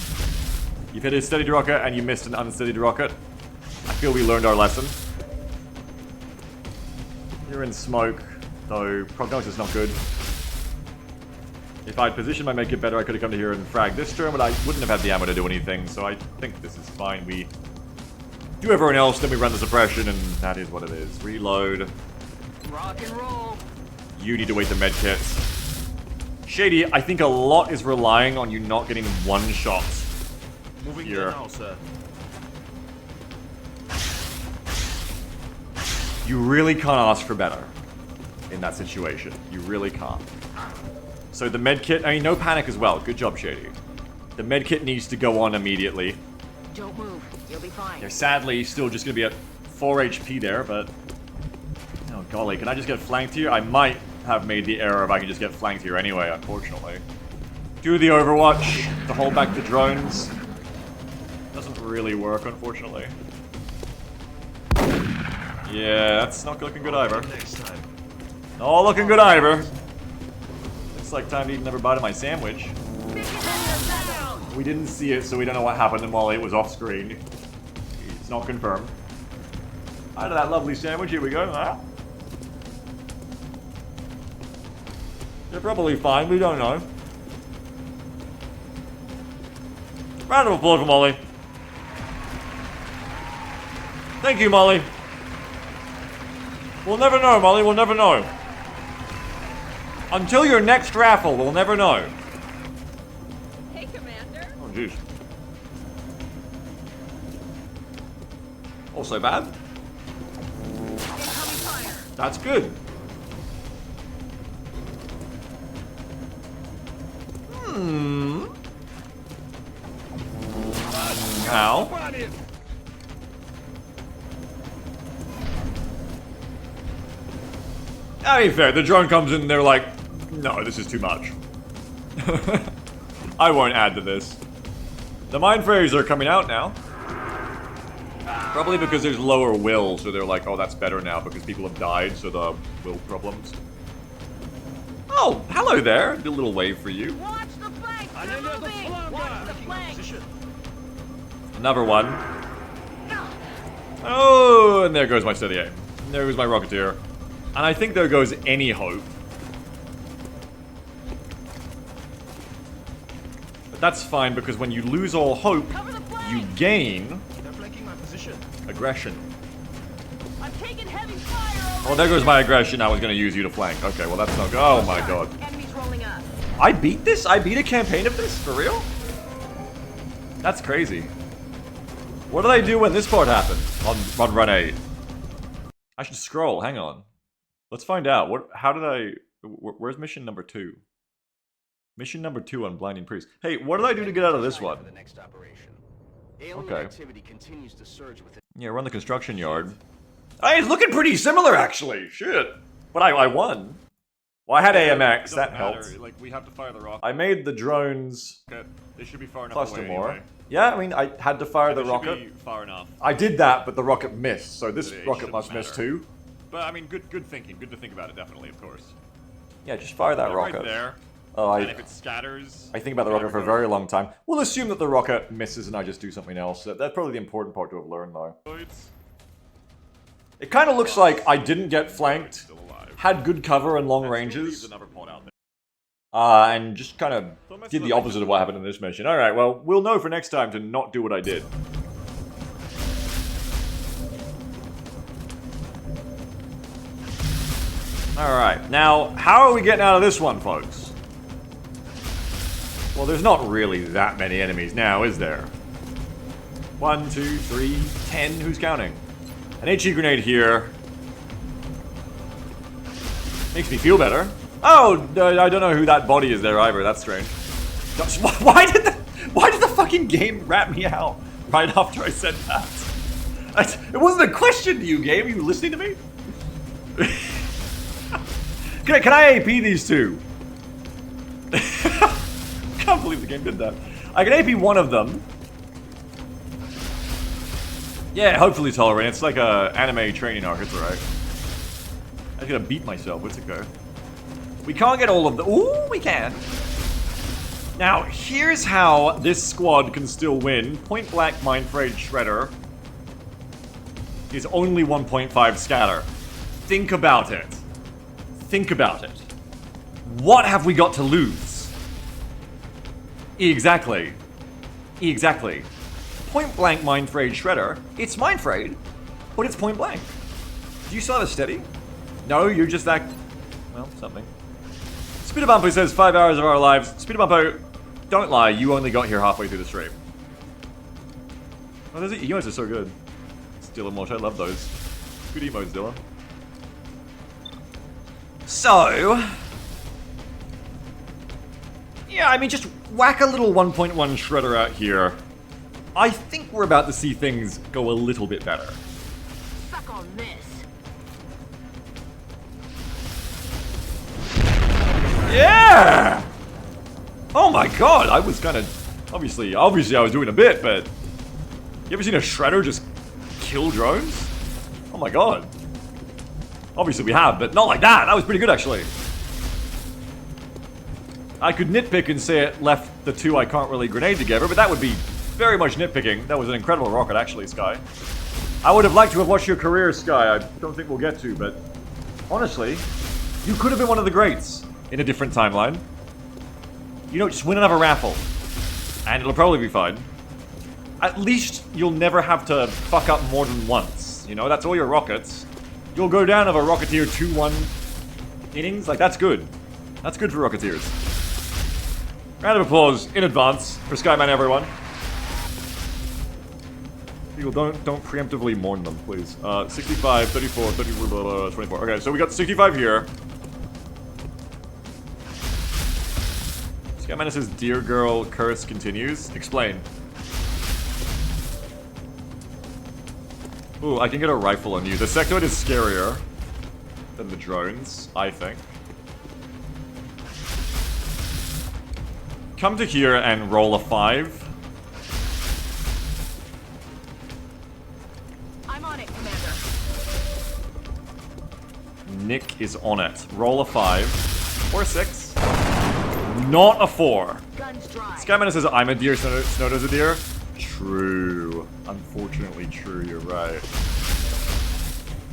You've hit a steady rocket and you missed an unsteady rocket. I feel we learned our lesson. You're in smoke, though prognosis is not good. If I'd positioned my medkit better, I could have come to here and fragged this turn, but I wouldn't have had the ammo to do anything, so I think this is fine. We do everyone else, then we run the suppression, and that is what it is. Reload. Rock and roll. You need to wait the medkits. Shady, I think a lot is relying on you not getting one shot. Moving here. now, sir. You really can't ask for better in that situation. You really can't. So the medkit, I mean, no panic as well. Good job, Shady. The medkit needs to go on immediately. Don't move. You'll be fine. They're sadly still just going to be at 4 HP there, but... Oh, golly, can I just get flanked here? I might have made the error if I can just get flanked here anyway, unfortunately. Do the overwatch to hold back the drones. Doesn't really work, unfortunately. Yeah, that's not looking good either. Next time. Not looking good either. Looks like time to eat another bite of my sandwich. We didn't see it, so we don't know what happened to Molly. It was off screen. It's not confirmed. Out of that lovely sandwich, here we go. Ah. They're probably fine, we don't know. Round of applause for Molly. Thank you, Molly. We'll never know, Molly, we'll never know. Until your next raffle, we'll never know. Hey, Commander. Oh, jeez. Also bad. Incoming fire. That's good. Ow. I mean, fair. The drone comes in and they're like, no, this is too much. I won't add to this. The mind frays are coming out now. Probably because there's lower will, so they're like, oh, that's better now because people have died, so the will problems. Oh, hello there. Do a little wave for you. Watch the flank. They're moving. Watch the flank. Another one. Oh, and there goes my steady aim. And there goes my Rocketeer. And I think there goes any hope. But That's fine, because when you lose all hope, Cover the flank. you gain They're flanking my position. aggression. I'm taking heavy fire over Oh, there goes my aggression. I was going to use you to flank. Okay, well, that's not good. Oh my god. Enemies rolling up. I beat this? I beat a campaign of this? For real? That's crazy. What did I do when this part happened on run 8? I should scroll. Hang on. Let's find out. How did I... Where's mission number 2? Mission number 2 on Blinding Priest. Hey, what did I do to get out of this one? For the next operation. Alien Okay. activity continues to surge within. Yeah, we're on the construction yard. Hey, it's looking pretty similar, actually. Shit. But I won. Well, I had AMX. That helped. Like, we have to fire the rocket. I made the drones They should be far enough cluster away more. anyway. Yeah, I mean, I had to fire the They should rocket. be far enough. I did that, but the rocket missed, so this It rocket shouldn't must miss matter. too. But I mean, good thinking. Good to think about it, definitely, of course. Yeah, just fire that Yeah, rocket. right there. Oh, And if it scatters... I think about the rocket for a very long time. We'll assume that the rocket misses and I just do something else. That's probably the important part to have learned, though. It kind of looks like I didn't get flanked, Still alive. had good cover and long There's ranges, another pod out there. and just kind of did the opposite of what happened in this mission. Alright, well, we'll know for next time to not do what I did. Alright, now, how are we getting out of this one, folks? Well, there's not really that many enemies now, is there? 1, 2, 3, 10, who's counting? An HE grenade here. Makes me feel better. Oh, I don't know who that body is there either, that's strange. Why did the fucking game rat me out right after I said that? It wasn't a question to you, game. Are you listening to me? Can I AP these two? Can't believe the game did that. I can AP one of them. Yeah, hopefully tolerant. It's like a anime training arc. It's alright. I was gonna beat myself. What's it go? We can't get all of them. Ooh, we can. Now, here's how this squad can still win. Point blank Mind Frayed Shredder is only 1.5 scatter. Think about it. Think about it. What have we got to lose? Exactly. Exactly. Point blank Mind Frayed Shredder. It's Mind Frayed, but it's point blank. Do you still have a steady? No, you're just that... Well, something. Speedabumpo says 5 hours of our lives. Speedabumpo, don't lie, you only got here halfway through the stream. Oh, those emotes are so good. Still emotes, I love those. Good emotes, Dylan. So... yeah, I mean, just whack a little 1.1 Shredder out here. I think we're about to see things go a little bit better. Suck on this. Yeah! Oh my god, I was kind of... Obviously I was doing a bit, but... You ever seen a Shredder just kill drones? Oh my god. Obviously we have, but not like that. That was pretty good, actually. I could nitpick and say it left the two I can't really grenade together, but that would be very much nitpicking. That was an incredible rocket, actually, Sky. I would have liked to have watched your career, Sky. I don't think we'll get to, but... honestly, you could have been one of the greats in a different timeline. You know, just win another raffle. And it'll probably be fine. At least you'll never have to fuck up more than once. You know, that's all your rockets. You'll go down of a Rocketeer 2-1 innings. Like, that's good. That's good for Rocketeers. Round of applause in advance for Skyman, everyone. People, don't preemptively mourn them, please. 65, 34, 34, 24. Okay, so we got 65 here. Skyman says, "Dear girl, curse continues." Explain. Ooh, I can get a rifle on you. The sectoid is scarier than the drones, I think. Come to here and roll a 5. I'm on it, Commander. Nick is on it. Roll a 5. Or a 6. Not a 4. Guns dry. Skyman says, "I'm a deer, Snowdo's a deer." True. Unfortunately true, you're right.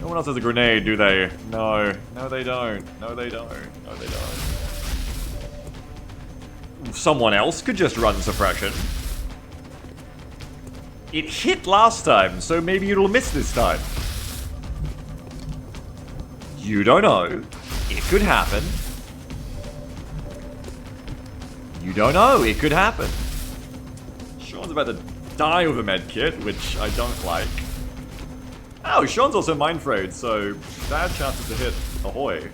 No one else has a grenade, do they? No. No, they don't. No, they don't. No, they don't. someone else could just run suppression. It hit last time, so maybe it'll miss this time. You don't know. It could happen. You don't know. It could happen. Sean's about to die with a med kit, which I don't like. Oh, Sean's also mind frayed, so bad chances to hit. Ahoy.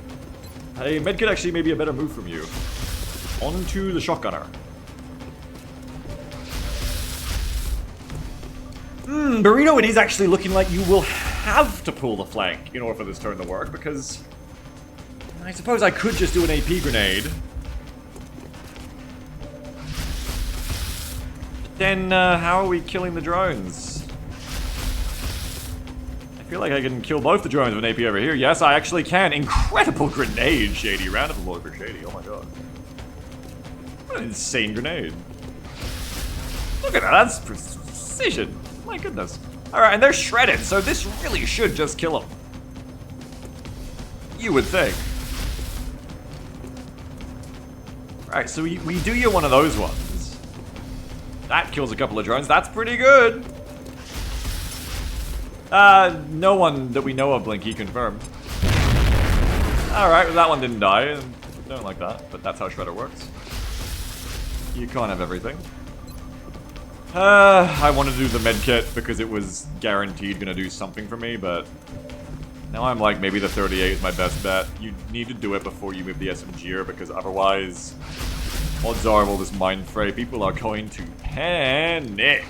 Hey, med kit actually may be a better move from you. On to the shotgunner. Burrito, it is actually looking like you will have to pull the flank in order for this turn to work, because I suppose I could just do an AP grenade. Then, how are we killing the drones? I feel like I can kill both the drones with an AP over here. Yes, I actually can. Incredible grenade, Shady. Round of applause for Shady. Oh my god. What an insane grenade. Look at that. That's precision. My goodness. Alright, and they're shredded, so this really should just kill them. You would think. Alright, so we do you one of those ones. That kills a couple of drones. That's pretty good. No one that we know of, Blinky, confirmed. Alright, well, that one didn't die. And don't like that, but that's how Shredder works. You can't have everything. I wanted to do the medkit because it was guaranteed gonna do something for me, but now I'm like, maybe the 38 is my best bet. You need to do it before you move the SMGer, because otherwise, odds are, all this mind fray, people are going to panic.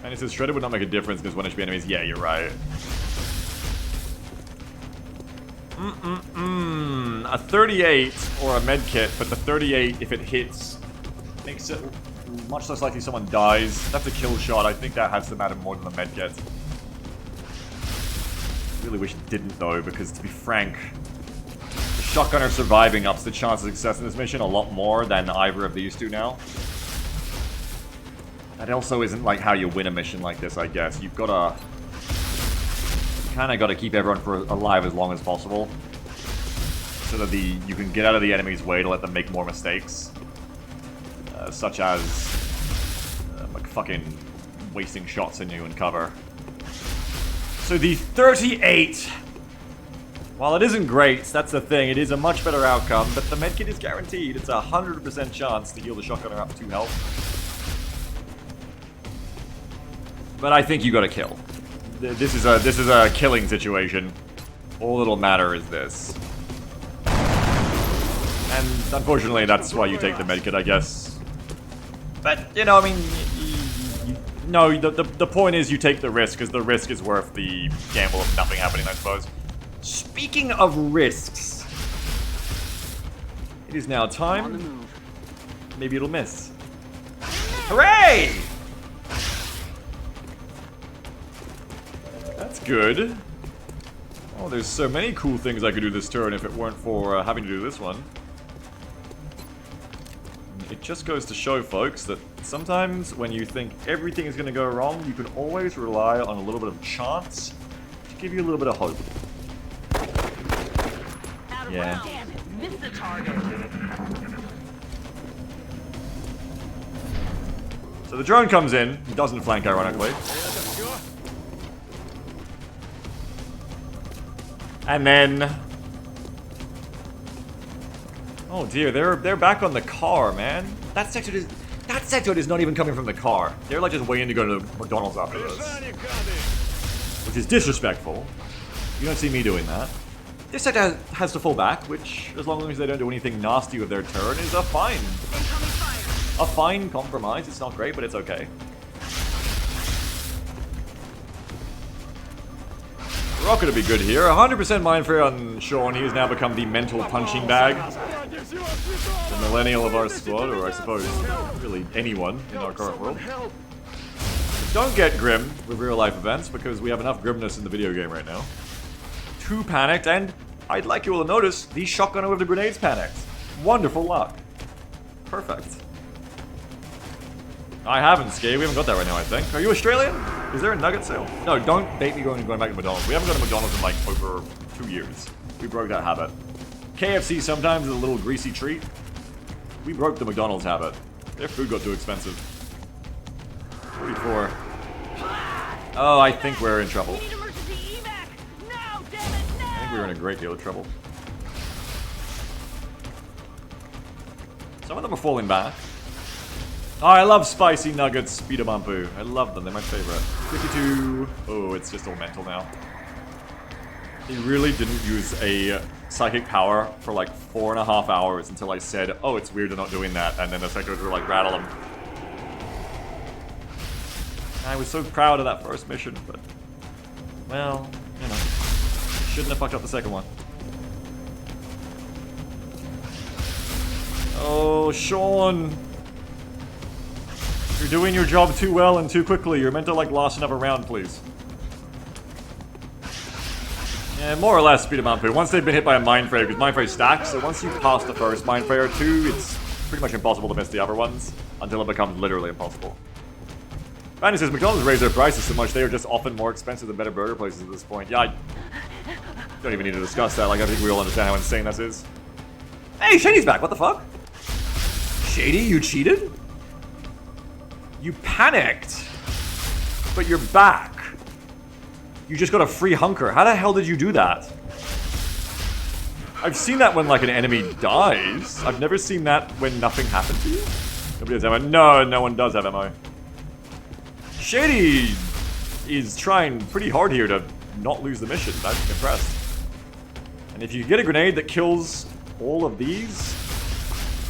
And it says Shredder would not make a difference because 1 HP enemies. Yeah, you're right. A 38 or a medkit, but the 38, if it hits, makes it much less likely someone dies. That's a kill shot. I think that has to matter more than the medkit. Really wish it didn't though, because to be frank, the shotgunner surviving ups the chance of success in this mission a lot more than either of these two now. That also isn't like how you win a mission like this, I guess. You've gotta... kinda gotta keep everyone alive as long as possible. So that you can get out of the enemy's way to let them make more mistakes. Such as... like fucking wasting shots in you in cover. So the 38... while it isn't great, that's the thing, it is a much better outcome, but the medkit is guaranteed. It's a 100% chance to heal the shotgunner up to 2 health. But I think you gotta kill. This is a killing situation. All that'll matter is this. And unfortunately, that's why you take the medkit, I guess. But, you know, I mean... no, the point is you take the risk, because the risk is worth the gamble of nothing happening, I suppose. Speaking of risks... it is now time... maybe it'll miss. Hooray! That's good. Oh, there's so many cool things I could do this turn if it weren't for having to do this one. It just goes to show, folks, that sometimes when you think everything is going to go wrong, you can always rely on a little bit of chance to give you a little bit of hope. Yeah. Damn it, missed the target. So the drone comes in, doesn't flank ironically. And then... oh dear, they're back on the car, man. That sector is not even coming from the car. They're like just waiting to go to McDonald's after this. Which is disrespectful. You don't see me doing that. This sector has to fall back, which, as long as they don't do anything nasty with their turn, is a fine. A fine compromise. It's not great, but it's okay. Rocket to be good here. 100% mind free on Sean. He has now become the mental punching bag. The millennial of our squad, or I suppose really anyone in our current world. Don't get grim with real life events, because we have enough grimness in the video game right now. Too panicked, and I'd like you all to notice the shotgunner with the grenades panicked. Wonderful luck. Perfect. I haven't, Skate. We haven't got that right now, I think. Are you Australian? Is there a nugget sale? No, don't bait me going back to McDonald's. We haven't gone to McDonald's in like over 2 years. We broke that habit. KFC sometimes is a little greasy treat. We broke the McDonald's habit. Their food got too expensive. 44. Oh, I think we're in trouble. We need emergency evac! No, damn it, no! I think we're in a great deal of trouble. Some of them are falling back. Oh, I love spicy nuggets, speeder bumpu. I love them, they're my favorite. 52. Oh, it's just all mental now. He really didn't use a psychic power for like 4.5 hours until I said, oh, it's weird they're not doing that, and then the second were like, rattle him. I was so proud of that first mission, but, well, you know, shouldn't have fucked up the second one. Oh, Sean! You're doing your job too well and too quickly. You're meant to, like, last another round, please. Yeah, more or less speed of Mampu. Once they've been hit by a Mind Frayer, because Mind Frayer stacks, so once you pass the first Mind Frayer or two, it's pretty much impossible to miss the other ones, until it becomes literally impossible. Randy says, McDonald's raised their prices so much they are just often more expensive than better burger places at this point. Yeah, I don't even need to discuss that. Like, I think we all understand how insane this is. Hey, Shady's back. What the fuck? Shady, you cheated? You panicked. But you're back. You just got a free hunker. How the hell did you do that? I've seen that when, like, an enemy dies. I've never seen that when nothing happened to you. Nobody has ammo. No, no one does have ammo. Shady is trying pretty hard here to not lose the mission. I'm impressed. And if you get a grenade that kills all of these,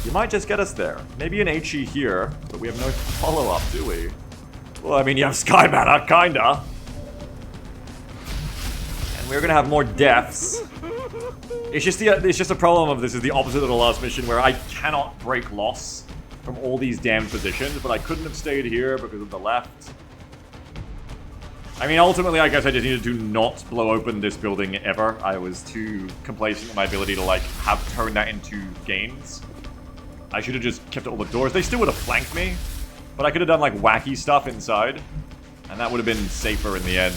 you might just get us there. Maybe an HE here, but we have no follow-up, do we? Well, I mean, you have Sky Mana, kinda. And we're gonna have more deaths. It's just a problem of this is the opposite of the last mission where I cannot break loss from all these damn positions, but I couldn't have stayed here because of the left. I mean, ultimately, I guess I just needed to not blow open this building ever. I was too complacent in my ability to, like, have turned that into gains. I should have just kept all the doors. They still would have flanked me, but I could have done, like, wacky stuff inside, and that would have been safer in the end.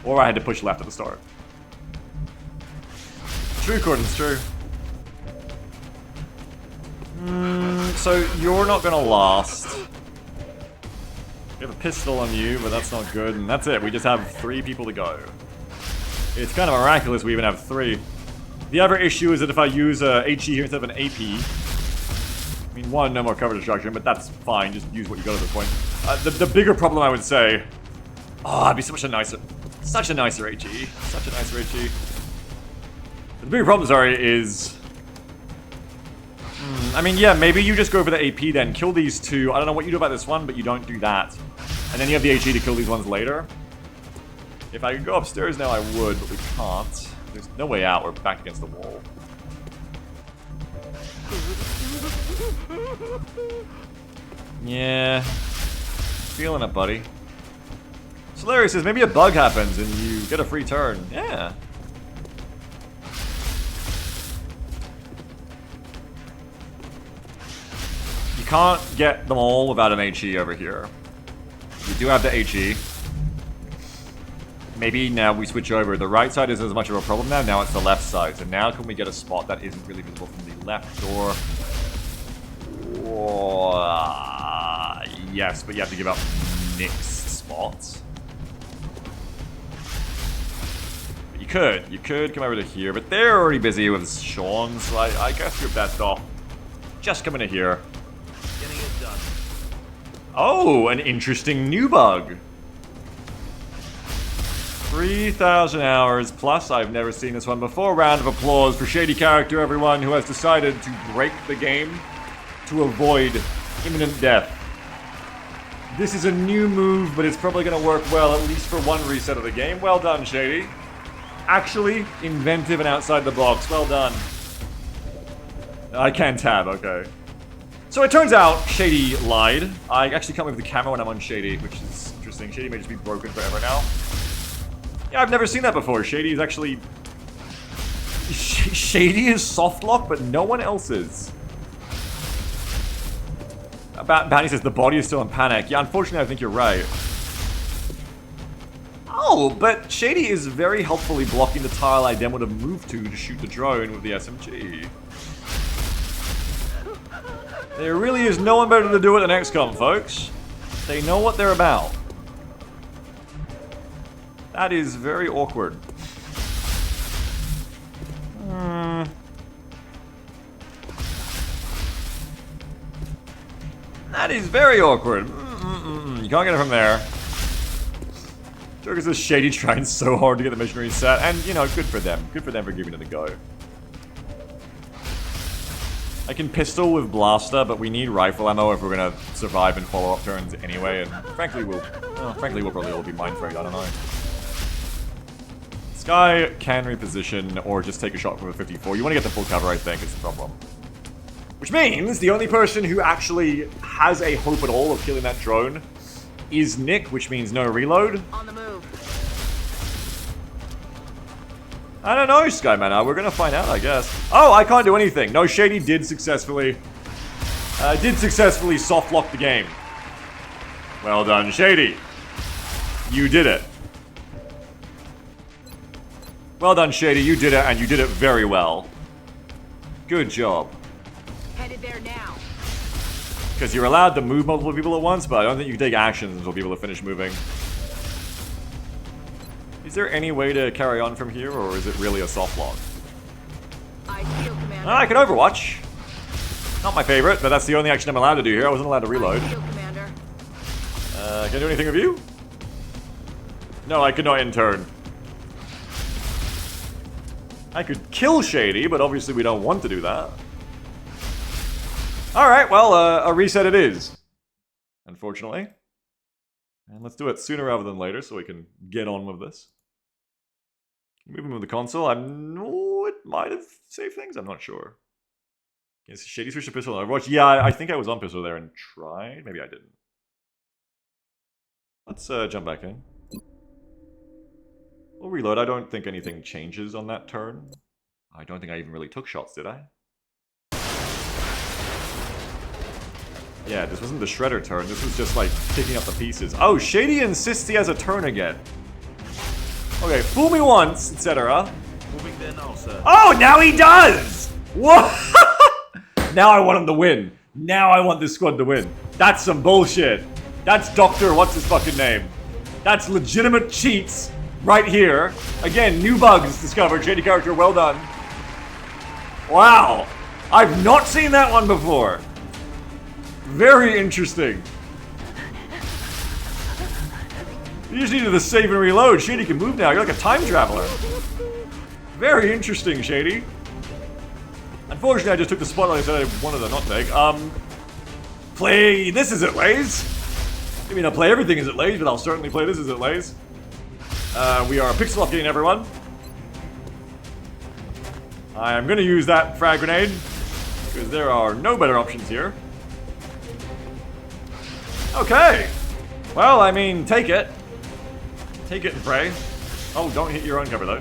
Or I had to push left at the start. True, Cordon's true. So you're not gonna last. We have a pistol on you, but that's not good, and that's it. We just have 3 people to go. It's kind of miraculous we even have 3. The other issue is that if I use a HE here instead of an AP, I mean, 1, no more cover destruction, but that's fine. Just use what you got at this point. The bigger problem, I would say, oh, it'd be such a nicer HE. Such a nicer HE. The bigger problem, sorry, is... I mean, yeah, maybe you just go for the AP then. Kill these 2. I don't know what you do about this one, but you don't do that. And then you have the HE to kill these ones later. If I could go upstairs now, I would, but we can't. There's no way out. We're back against the wall. Yeah. Feeling it, buddy. Solarius says, maybe a bug happens and you get a free turn. Yeah. You can't get them all without an HE over here. You do have the HE. Maybe now we switch over. The right side isn't as much of a problem now. Now it's the left side. So now can we get a spot that isn't really visible from the left door? Yes, but you have to give up Nick's spots. But you could come over to here, but they're already busy with Sean, so I guess you're best off just coming to here. Getting it done. Oh, an interesting new bug. 3,000 hours plus. I've never seen this one before. Round of applause for Shady Character, everyone who has decided to break the game to avoid imminent death. This is a new move, but it's probably going to work well, at least for one reset of the game. Well done, Shady. Actually, inventive and outside the box. Well done. I can tab, okay. So it turns out Shady lied. I actually can't move the camera when I'm on Shady, which is interesting. Shady may just be broken forever now. Yeah, I've never seen that before. Shady is actually... Shady is soft lock, but no one else is. Bounty says the body is still in panic. Yeah, unfortunately, I think you're right. Oh, but Shady is very helpfully blocking the tile I then would have moved to shoot the drone with the SMG. There really is no one better to do it than XCOM, folks. They know what they're about. That is very awkward. That is very awkward. You can't get it from there. Joker's this Shady trying so hard to get the missionary set, and you know, good for them. Good for them for giving it a go. I can pistol with blaster, but we need rifle ammo if we're gonna survive in follow-up turns anyway, and frankly we'll probably all be mind frayed, I don't know. This guy can reposition or just take a shot from a 54. You want to get the full cover, I think, is the problem. Which means the only person who actually has a hope at all of killing that drone is Nick, which means no reload. On the move. I don't know, Skyman. We're gonna find out, I guess. Oh, I can't do anything. No, Shady did successfully soft lock the game. Well done, Shady. You did it. Well done, Shady. You did it, and you did it very well. Good job. Headed there now. Because you're allowed to move multiple people at once, but I don't think you can take actions until people have finished moving. Is there any way to carry on from here, or is it really a soft lock? I feel, Commander. I can Overwatch. Not my favorite, but that's the only action I'm allowed to do here. I wasn't allowed to reload. I feel, Commander. Can I do anything with you? No, I could not in turn. I could kill Shady, but obviously we don't want to do that. Alright, well, a reset it is. Unfortunately. And let's do it sooner rather than later so we can get on with this. Moving with the console, it might have saved things, I'm not sure. Is Shady switched to pistol on Overwatch? Yeah, I think I was on pistol there and tried. Maybe I didn't. Let's jump back in. We'll reload. I don't think anything changes on that turn. I don't think I even really took shots, did I? Yeah, this wasn't the Shredder turn. This was just like picking up the pieces. Oh, Shady insists he has a turn again. Okay, fool me once, etc. Moving there now, sir. Oh, now he does! What? Now I want him to win. Now I want this squad to win. That's some bullshit. That's Dr. What's his fucking name? That's legitimate cheats right here. Again, new bugs discovered. Shady character, well done. Wow. I've not seen that one before. Very interesting. You just needed the save and reload. Shady can move now. You're like a time traveler. Very interesting, Shady. Unfortunately, I just took the spotlight I said I wanted to not take. Play this as it lays. I mean, I'll play everything as it lays, but I'll certainly play this as it lays. We are pixel updating everyone. I'm gonna use that frag grenade, because there are no better options here. Okay. Well, I mean, take it. Take it and pray. Oh, don't hit your own cover, though.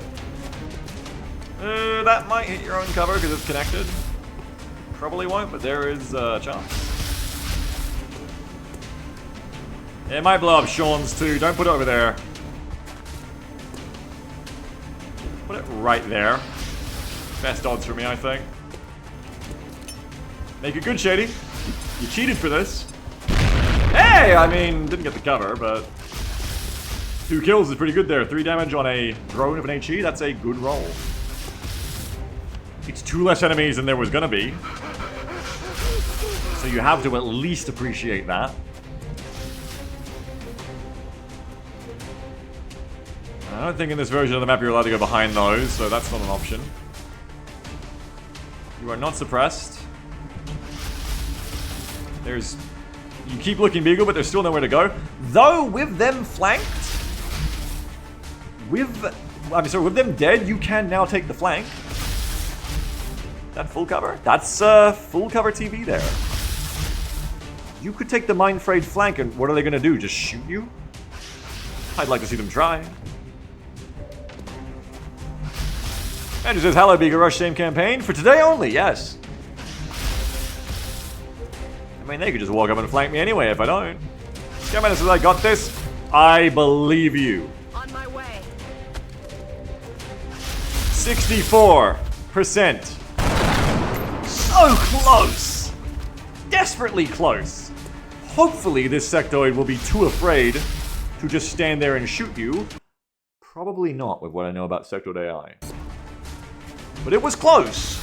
That might hit your own cover because it's connected. Probably won't, but there is a chance. It might blow up Sean's too. Don't put it over there. Put it right there. Best odds for me, I think. Make it good, Shady. You cheated for this. Hey! I mean, didn't get the cover, but 2 kills is pretty good there. 3 damage on a drone of an HE, that's a good roll. It's 2 less enemies than there was gonna be. So you have to at least appreciate that. I don't think in this version of the map you're allowed to go behind those, so that's not an option. You are not suppressed. There's... You keep looking Beagle, but there's still nowhere to go. Though, with them flanked... With them dead, you can now take the flank. That full cover? That's full cover TV there. You could take the mind frayed flank, and what are they gonna do? Just shoot you? I'd like to see them try. And it says, hello, Beagle Rush, same campaign. For today only, yes. I mean, they could just walk up and flank me anyway if I don't. Skyman says, I got this. I believe you. On my way. 64%. So close. desperately close. Hopefully this sectoid will be too afraid to just stand there and shoot you. Probably not with what I know about sectoid AI. But it was close.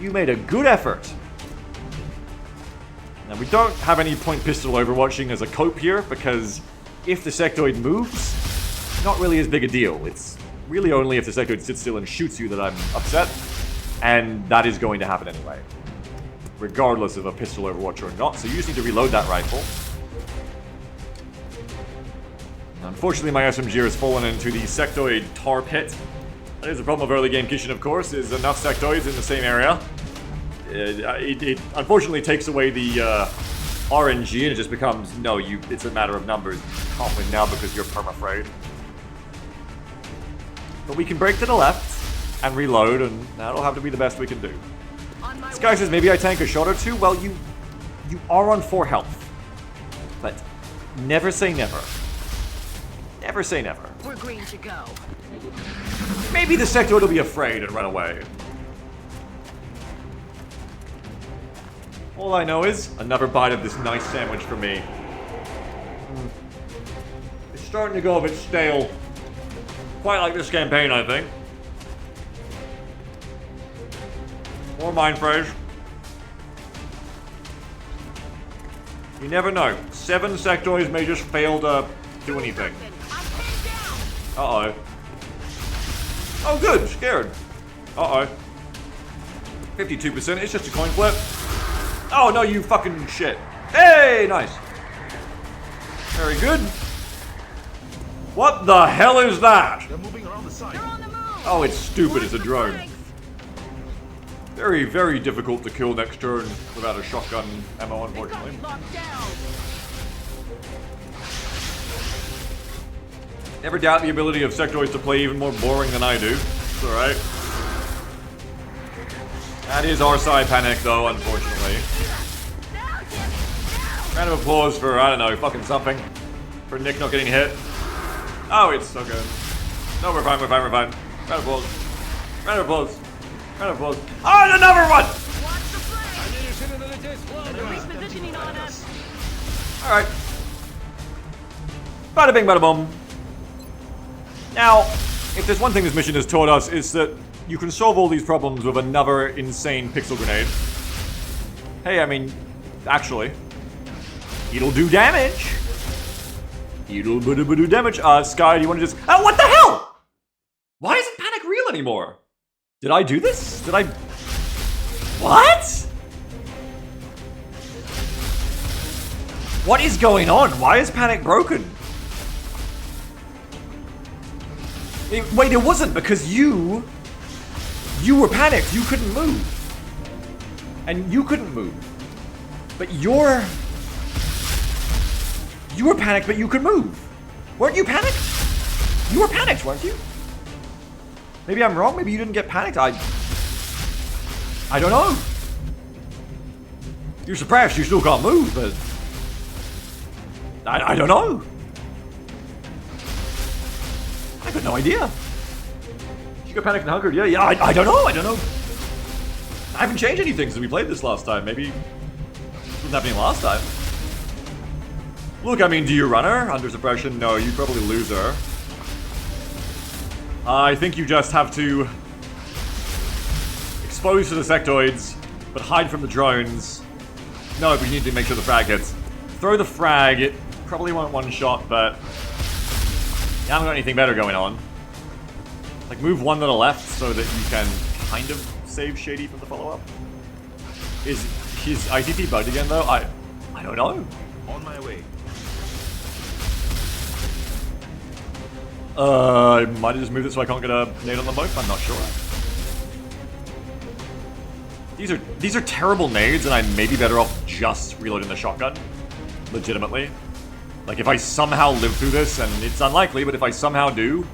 You made a good effort. Now we don't have any point pistol overwatching as a cope here, because if the sectoid moves, not really as big a deal. It's really only if the sectoid sits still and shoots you that I'm upset, and that is going to happen anyway, regardless of a pistol overwatch or not, so you just need to reload that rifle. Unfortunately, my SMG has fallen into the sectoid tar pit. That is the problem of early game Kishin, of course, is enough sectoids in the same area. It unfortunately takes away the RNG, and it just becomes, no, it's a matter of numbers. You can't win now because you're perma-afraid. But we can break to the left and reload, and that'll have to be the best we can do. This guy says maybe I tank a shot or two. Well, you are on 4 health. But never say never. Never say never. We're green to go. Maybe the sectoid will be afraid and run away. All I know is another bite of this nice sandwich for me. It's starting to go a bit stale. Quite like this campaign, I think. More mind phrase. You never know. 7 sectoids may just fail to do anything. Uh-oh. Oh, good. Scared. Uh-oh. 52%. It's just a coin flip. Oh, no, you fucking shit. Hey, nice. Very good. What the hell is that? They're moving around the site. Oh, it's stupid. It's a drone. Very, very difficult to kill next turn without a shotgun ammo, unfortunately. Never doubt the ability of sectoids to play even more boring than I do. It's alright. That is our side panic, though, unfortunately. Round of applause for, I don't know, fucking something. For Nick not getting hit. Oh, it's so good. No, we're fine, we're fine, we're fine. Round of applause. Round of applause. Round of applause. Oh, and another one! Repositioning on us. Alright. Bada bing, bada boom. Now, if there's one thing this mission has taught us, is that you can solve all these problems with another insane pixel grenade. Hey, I mean, actually, it'll do damage. It'll do damage. Sky, do you want to just... Oh, what the hell? Why isn't Panic real anymore? Did I do this? Did I... What? What is going on? Why is Panic broken? Wait, it wasn't, because you were panicked. You couldn't move. And you couldn't move. But you were panicked, but you could move. Weren't you panicked? You were panicked, weren't you? Maybe I'm wrong. Maybe you didn't get panicked. I don't know. You're suppressed. You still can't move, but... I don't know. I got no idea. You got panicked and hunkered. Yeah, I don't know. I don't know. I haven't changed anything since we played this last time. Maybe it wasn't happening last time. Look, I mean, do you run her under suppression? No, you probably lose her. I think you just have to expose to the sectoids, but hide from the drones. No, but you need to make sure the frag hits. Throw the frag. It probably won't one-shot, but... I haven't got anything better going on. Like, move one to the left so that you can kind of save Shady from the follow-up. Is his ITP bugged again, though? I don't know. On my way. I might have just moved it so I can't get a nade on them both. I'm not sure. These are terrible nades, and I may be better off just reloading the shotgun. Legitimately. Like, if I somehow live through this, and it's unlikely, but if I somehow do,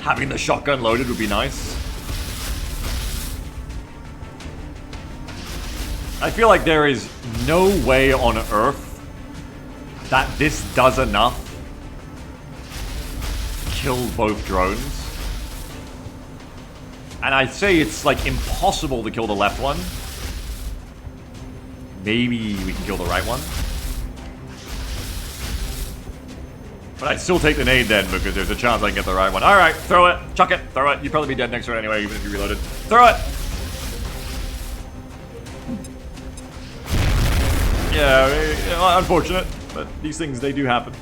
having the shotgun loaded would be nice. I feel like there is no way on Earth that this does enough to kill both drones. And I say it's, like, impossible to kill the left one. Maybe we can kill the right one. But I'd still take the nade then, because there's a chance I can get the right one. Alright, throw it, chuck it, throw it. You'd probably be dead next turn anyway, even if you reloaded. Throw it! Yeah, unfortunate, but these things, they do happen.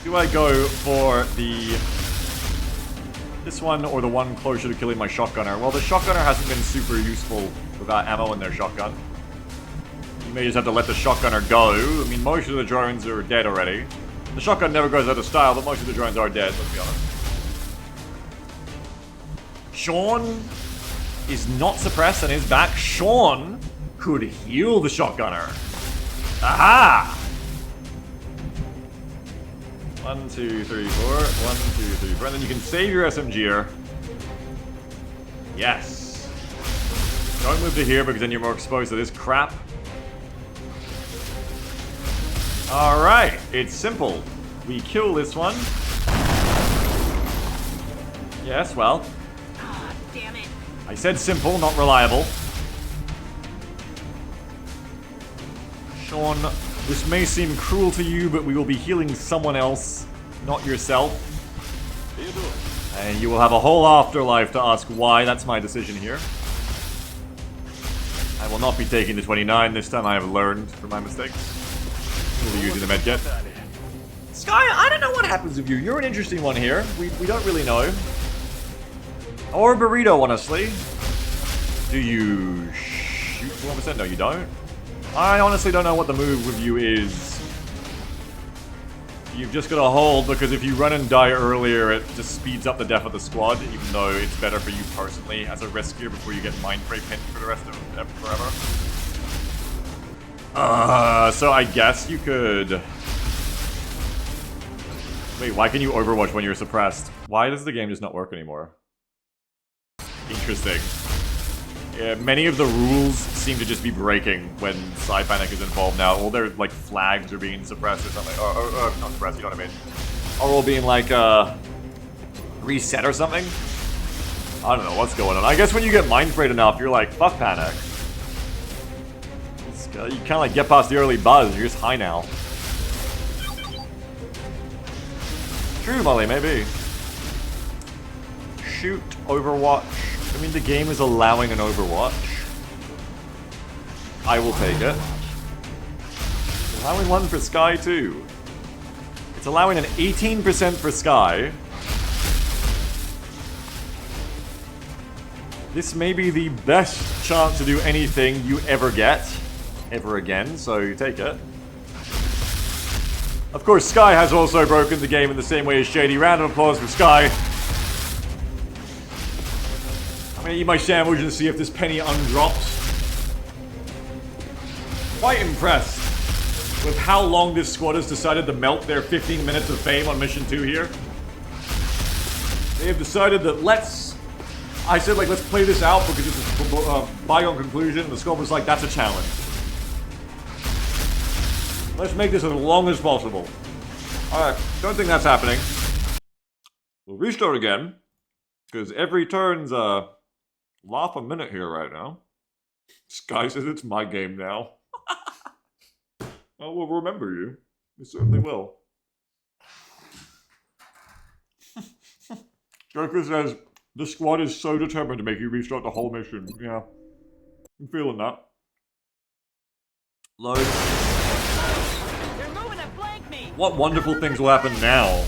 Do I go for this one or the one closer to killing my shotgunner? Well, the shotgunner hasn't been super useful without ammo in their shotgun. You may just have to let the shotgunner go. I mean, most of the drones are dead already. The shotgun never goes out of style, but most of the drones are dead, let's be honest. Sean is not suppressed and is back. Sean could heal the shotgunner. Aha! 1, 2, 3, 4. 1, 2, 3, 4. And then you can save your SMG'er. Yes. Don't move to here because then you're more exposed to this crap. Alright, it's simple. We kill this one. Yes, well. Ah, damn it. I said simple, not reliable. Sean, this may seem cruel to you, but we will be healing someone else, not yourself. And you will have a whole afterlife to ask why. That's my decision here. I will not be taking the 29 this time. I have learned from my mistakes. We'll be using the medkit. Sky, I don't know what happens with you. You're an interesting one here. We don't really know. Or Burrito, honestly. Do you shoot 1%? No, you don't. I honestly don't know what the move with you is. You've just got to hold, because if you run and die earlier, it just speeds up the death of the squad, even though it's better for you personally as a rescuer before you get mind fray pinned for the rest of forever. So I guess you could... Wait, why can you Overwatch when you're suppressed? Why does the game just not work anymore? Interesting. Yeah, many of the rules seem to just be breaking when Psypanic is involved now. All their, like, flags are being suppressed or something. Or not suppressed, you know what I mean? Or all being, like, reset or something? I don't know what's going on. I guess when you get mind frayed enough, you're like, fuck Panic. You kind of, like, get past the early buzz. You're just high now. True, Molly, maybe. Shoot, Overwatch. I mean, the game is allowing an Overwatch. I will take it. It's allowing one for Sky, too. It's allowing an 18% for Sky. This may be the best chance to do anything you ever get. Ever again, so you take it. Of course, Sky has also broken the game in the same way as Shady. Round of applause for Sky. I'm gonna eat my sandwich and see if this penny undrops. Quite impressed with how long this squad has decided to melt their 15 minutes of fame on Mission 2 here. They have decided that let's play this out because it's a bygone conclusion. And the squad was like, that's a challenge. Let's make this as long as possible. Alright, don't think that's happening. We'll restart again. Because every turn's laugh a minute here right now. Sky says it's my game now. I will remember you. We certainly will. Joker says, the squad is so determined to make you restart the whole mission. Yeah. I'm feeling that. Load. They're moving to flank me. What wonderful things will happen now?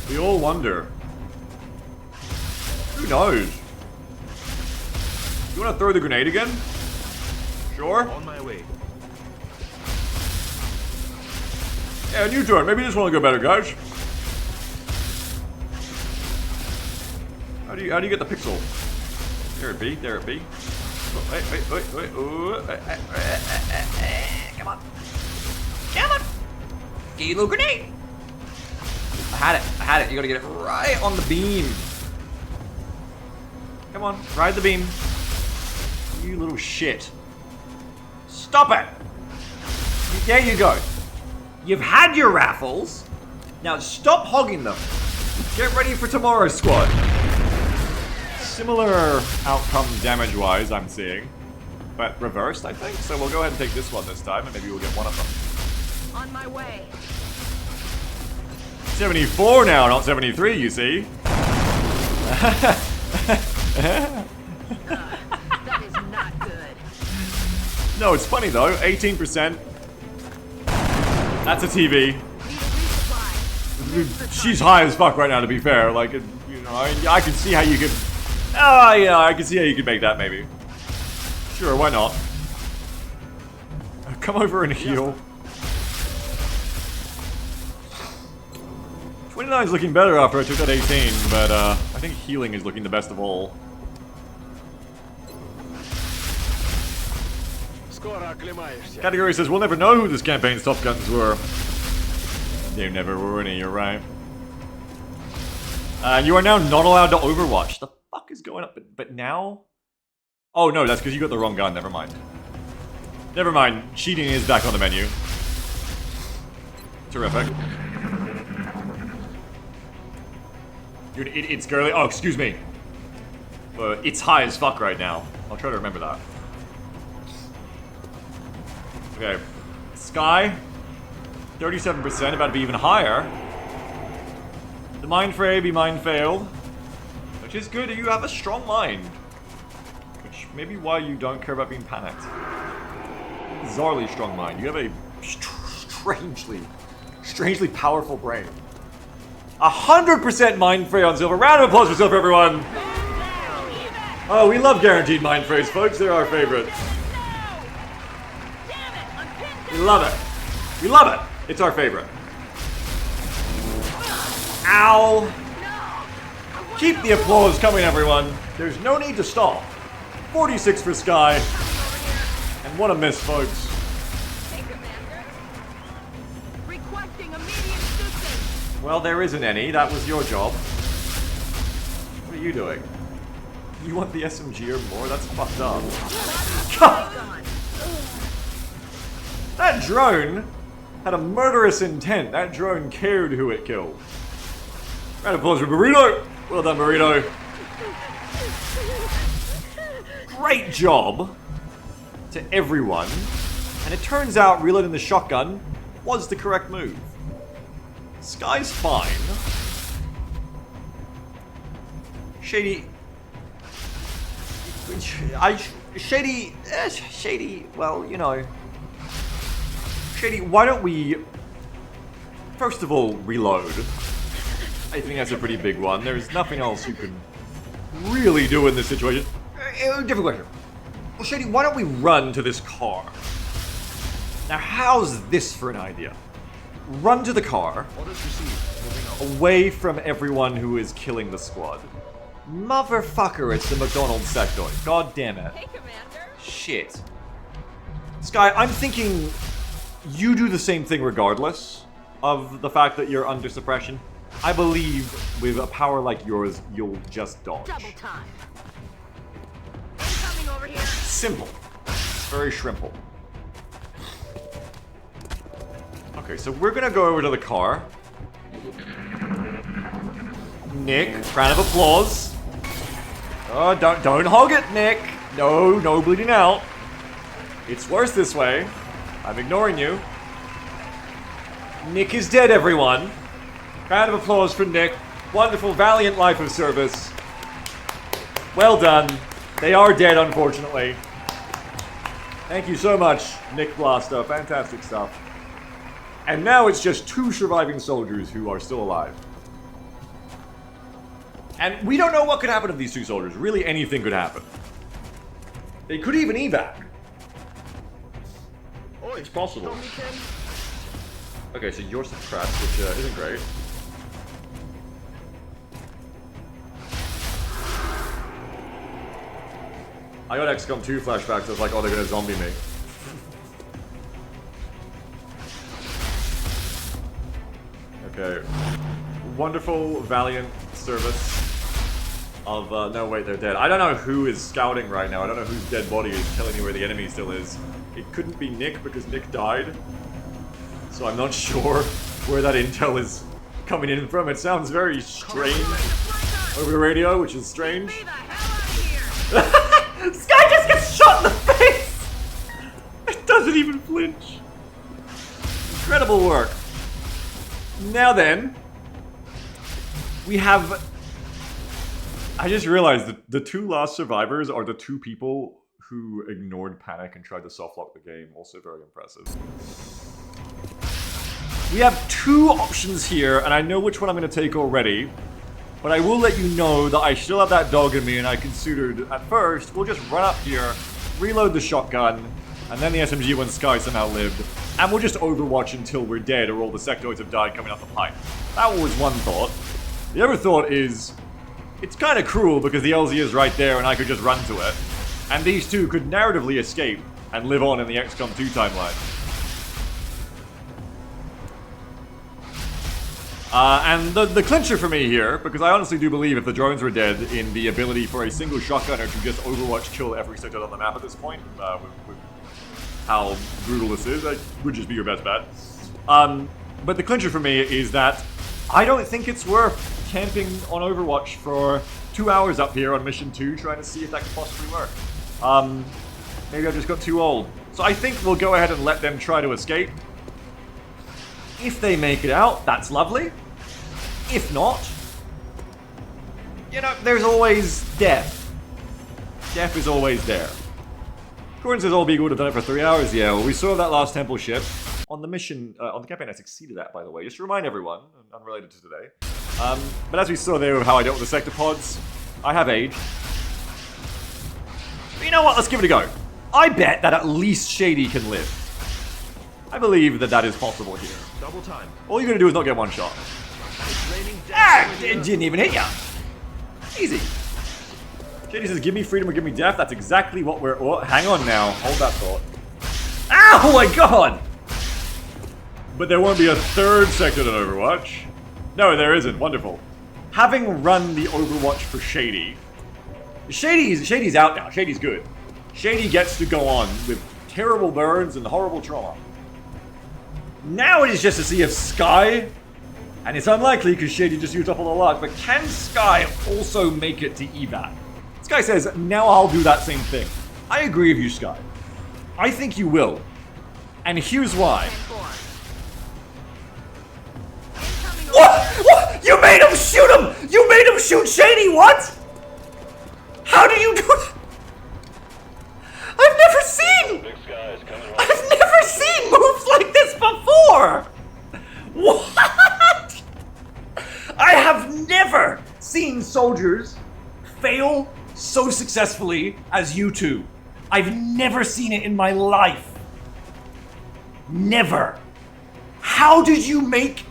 We all wonder. Who knows? You want to throw the grenade again? Sure. On my way. Yeah, new turn. Maybe this one will go better, guys. How do you get the pixel? There it be. There it be. Oh, wait. Ooh. Come on. Come on. Get you a little grenade. I had it. You gotta get it right on the beam. Come on, ride the beam. You little shit. Stop it. There you go. You've had your raffles. Now stop hogging them. Get ready for tomorrow's squad. Similar outcome damage-wise, I'm seeing. but reversed, I think. So we'll go ahead and take this one this time, and maybe we'll get one of them. On my way. 74 now, not 73, you see. That is not good. No, it's funny though, 18%. That's a TV. Need a resupply. She's high as fuck right now, to be fair. Like, you know, I can see how you could... yeah, I can see how you could make that, maybe. Sure, why not? Come over and heal. 29 is looking better after I took that 18, but I think healing is looking the best of all. Category says, we'll never know who this campaign's top guns were. They never were any, you're right. You are now not allowed to Overwatch. The fuck is going up? But now? Oh no, that's because you got the wrong gun, never mind. Never mind, cheating is back on the menu. Terrific. Dude, it's girly. Oh, excuse me. It's high as fuck right now. I'll try to remember that. Okay. Sky. 37%, about to be even higher. The mind fray be mind failed. Which is good, you have a strong mind. Which may be why you don't care about being panicked. Bizarrely strong mind. You have a strangely powerful brain. 100% mind fray on Silver. Round of applause for Silver, everyone! Oh, we love guaranteed mind frays, folks. They're our favorite. We love it. We love it. It's our favorite. Ow! Keep the applause coming, everyone. There's no need to stop. 46 for Sky. And what a miss, folks. Well, there isn't any. That was your job. What are you doing? You want the SMG or more? That's fucked up. That drone had a murderous intent. That drone cared who it killed. Round of applause for Burrito. Well done, Burrito. Great job to everyone. And it turns out reloading the shotgun was the correct move. Sky's fine. Shady. Shady, well, you know. Shady, why don't we, first of all, reload? I think that's a pretty big one. There's nothing else you can really do in this situation. Different question. Well, Shady, why don't we run to this car? Now, how's this for an idea? Run to the car, away from everyone who is killing the squad. Motherfucker, it's the McDonald's sectoid. God damn it. Hey, Commander. Shit. Sky, I'm thinking you do the same thing regardless of the fact that you're under suppression. I believe with a power like yours, you'll just dodge. Double time. Coming over here. Simple. Very shrimple. Okay, so we're gonna go over to the car. Nick, round of applause. Oh, don't hog it, Nick. No bleeding out. It's worse this way. I'm ignoring you. Nick is dead, everyone. Round of applause for Nick. Wonderful, valiant life of service. Well done. They are dead, unfortunately. Thank you so much, Nick Blaster. Fantastic stuff. And now it's just 2 surviving soldiers who are still alive. And we don't know what could happen to these 2 soldiers. Really, anything could happen. They could even evac. It's possible. Okay, so you're suppressed, which isn't great. I got XCOM 2 flashbacks. I was like, oh, they're gonna zombie me. Okay. Wonderful, valiant service of, no wait, they're dead. I don't know who is scouting right now. I don't know whose dead body is telling me where the enemy still is. It couldn't be Nick because Nick died. So I'm not sure where that intel is coming in from. It sounds very strange over the radio, which is strange. Sky just gets shot in the face! Wonderful work. Now then, we have... I just realized that the two last survivors are the two people who ignored panic and tried to softlock the game. Also very impressive. We have two options here, and I know which one I'm going to take already. But I will let you know that I still have that dog in me, and I considered, at first, we'll just run up here, reload the shotgun, and then the SMG when Sky somehow lived, and we'll just overwatch until we're dead or all the sectoids have died coming up the pipe. That was one thought. The other thought is, it's kind of cruel because the LZ is right there and I could just run to it, and these two could narratively escape and live on in the XCOM 2 timeline. And the clincher for me here, because I honestly do believe if the drones were dead, in the ability for a single shotgunner to just overwatch kill every sector on the map at this point, with how brutal this is, that would just be your best bet. But the clincher for me is that I don't think it's worth camping on Overwatch for 2 hours up here on Mission 2 trying to see if that could possibly work. Maybe I just got too old. So I think we'll go ahead and let them try to escape. If they make it out, that's lovely. If not, you know, there's always death. Death is always there. Gordon says all Beagle would have done it for 3 hours. Yeah, well, we saw that last temple ship. On the mission, on the campaign, I succeeded at, by the way. Just to remind everyone, unrelated to today. But as we saw there with how I dealt with the sector pods, I have age. But you know what? Let's give it a go. I bet that at least Shady can live. I believe that that is possible here. Double time. All you gotta do is not get one shot. It didn't even hit ya. Easy. Shady says, give me freedom or give me death. That's exactly what we're... Oh, hang on now. Hold that thought. Oh my god! But there won't be a third sector in Overwatch. No, there isn't. Wonderful. Having run the Overwatch for Shady... Shady's out now. Shady's good. Shady gets to go on with terrible burns and horrible trauma. Now it is just to see if Sky... And it's unlikely because Shady just used up all the luck, but can Sky also make it to evac? Sky says, now I'll do that same thing. I agree with you, Sky. I think you will. And here's why. What? You made him shoot him! You made him shoot Shady, what? How do you do that? I've never seen... Big Sky is coming right. I've never seen moves like this before! What? I have never seen soldiers fail so successfully as you two. I've never seen it in my life. Never. How did you make...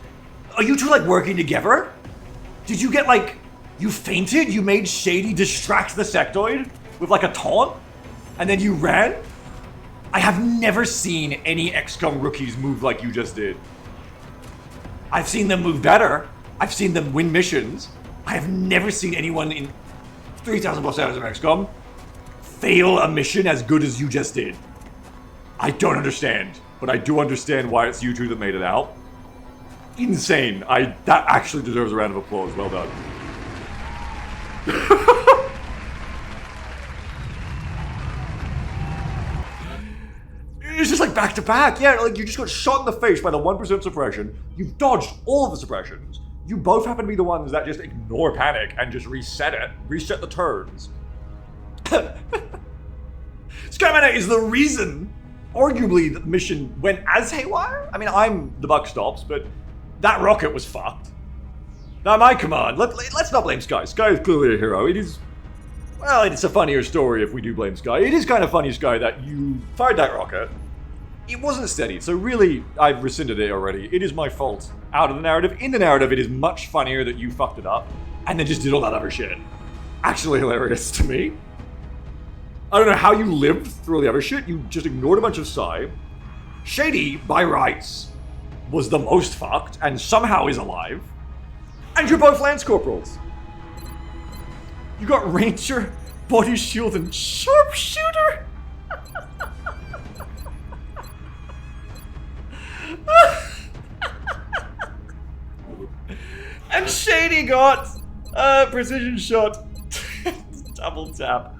Are you two like working together? Did you get like... You fainted? You made Shady distract the sectoid with like a taunt? And then you ran? I have never seen any XCOM rookies move like you just did. I've seen them move better. I've seen them win missions. I have never seen anyone in 3,000 plus hours of XCOM fail a mission as good as you just did. I don't understand, but I do understand why it's you two that made it out. Insane. That actually deserves a round of applause. Well done. It's just like back to back. Yeah, like you just got shot in the face by the 1% suppression. You've dodged all of the suppressions. You both happen to be the ones that just ignore panic and just reset it. Reset the turns. Skymanner is the reason, arguably, that the mission went as haywire. I mean, I'm the buck stops, but that rocket was fucked. Now, my command, let's not blame Sky. Sky is clearly a hero. It is, well, it's a funnier story if we do blame Sky. It is kind of funny, Sky, that you fired that rocket. It wasn't steady, so really, I've rescinded it already. It is my fault. Out of the narrative. In the narrative, it is much funnier that you fucked it up and then just did all that other shit. Actually hilarious to me. I don't know how you lived through all the other shit. You just ignored a bunch of Psy. Shady, by rights, was the most fucked and somehow is alive. And you're both Lance Corporals. You got Ranger, Body Shield, and Sharpshooter? And Shady got Precision Shot, Double Tap,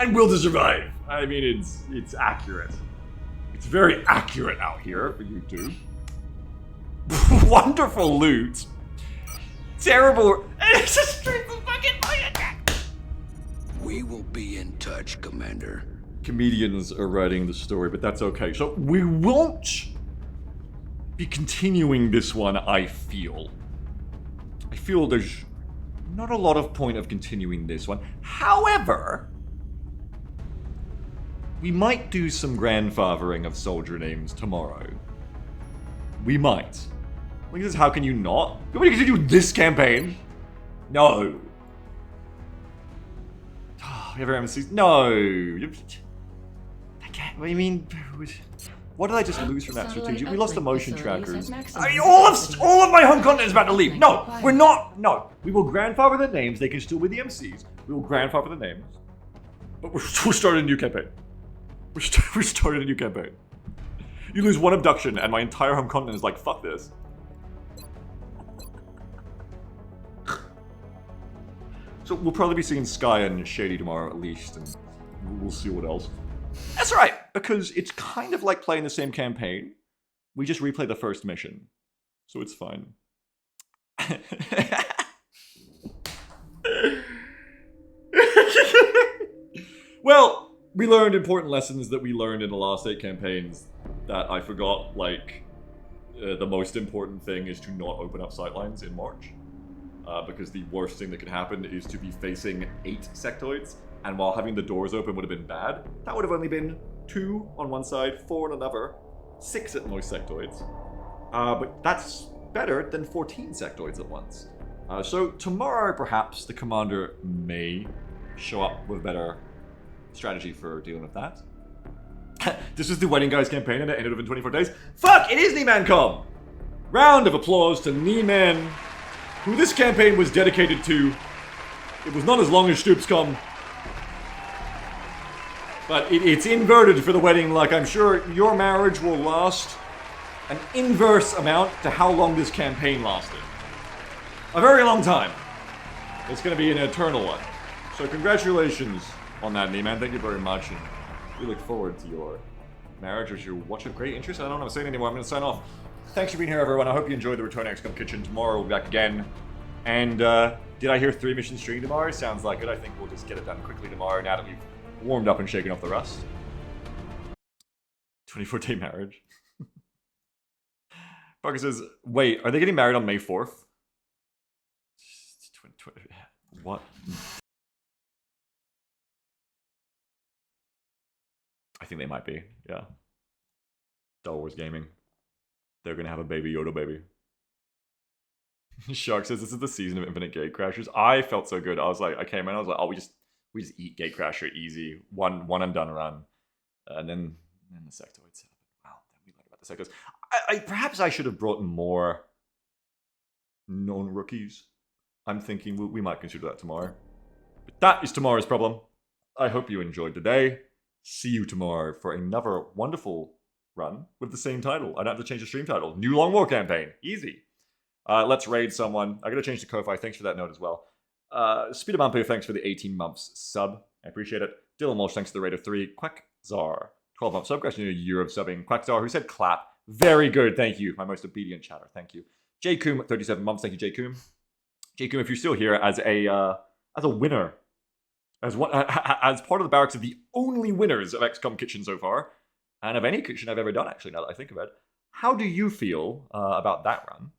and Will to Survive. I mean, it's accurate. It's very accurate out here for you two. Wonderful loot. Terrible. It's a straight fucking fire attack. We will be in touch, Commander. Comedians are writing the story, but that's okay. So we won't be continuing this one, I feel. I feel there's not a lot of point of continuing this one. However, we might do some grandfathering of soldier names tomorrow. We might. Look at this, how can you not? You want to continue this campaign? No. We ever MCs? No. I can't, what do you mean? What did I just lose from that strategy? We lost the motion trackers. All of my home content is about to leave. No, we're not. No. We will grandfather the names. They can still be the MCs. We will grandfather the names. But we're starting a new campaign. We're starting a new campaign. You lose one abduction and my entire home continent is like, fuck this. So we'll probably be seeing Sky and Shady tomorrow at least, and we'll see what else. That's right, because it's kind of like playing the same campaign. We just replay the first mission. So it's fine. Well, we learned important lessons that we learned in the last 8 campaigns that I forgot, like, the most important thing is to not open up sightlines in March. Because the worst thing that could happen is to be facing 8 sectoids, and while having the doors open would have been bad, that would have only been 2 on one side, 4 on another, 6 at most sectoids. But that's better than 14 sectoids at once. So tomorrow, perhaps, the commander may show up with a better strategy for dealing with that. This was the Wedding Guys campaign and it ended within 24 days. Fuck! It is Nieman.com! Round of applause to Nieman, who this campaign was dedicated to. It was not as long as XCOM, but it's inverted for the wedding. Like, I'm sure your marriage will last an inverse amount to how long this campaign lasted. A very long time. It's going to be an eternal one. So congratulations on that, Nieman. Thank you very much, and we look forward to your marriage, which you watch with great interest. I don't know what to say anymore. I'm going to sign off. Thanks for being here, everyone. I hope you enjoyed the Return to XCOM Kitchen. Tomorrow we'll be back again. And did I hear 3 missions streaming tomorrow? Sounds like it. I think we'll just get it done quickly tomorrow now that we've warmed up and shaken off the rust. 24-day marriage. Parker says, wait, are they getting married on May 4th? What? I think they might be, yeah. Star Wars Gaming. They're gonna have a baby Yoda baby. Shark says this is the season of infinite gate crashes. I felt so good. I was like, I came in, I was like, oh, we just eat gate crasher easy, one and done run, and then the sectoids happen. Wow, we learned about the sectoids. Perhaps I should have brought more known rookies. I'm thinking we might consider that tomorrow. But that is tomorrow's problem. I hope you enjoyed today. See you tomorrow for another wonderful run with the same title. I don't have to change the stream title. New Long War Campaign. Easy. Let's raid someone. I gotta change the Ko-Fi. Thanks for that note as well. Speeder Bumpy, thanks for the 18 months sub. I appreciate it. Dylan Walsh, thanks for the raid of 3. Quackzar, 12 months sub. Question, a year of subbing. Quackzar, who said clap. Very good. Thank you. My most obedient chatter. Thank you. J. Coom, 37 months. Thank you, J. Coom. J. Coom, if you're still here as a winner, as part of the barracks of the only winners of XCOM Kitchen so far, and of any kitchen I've ever done, actually, now that I think of it. How do you feel about that run?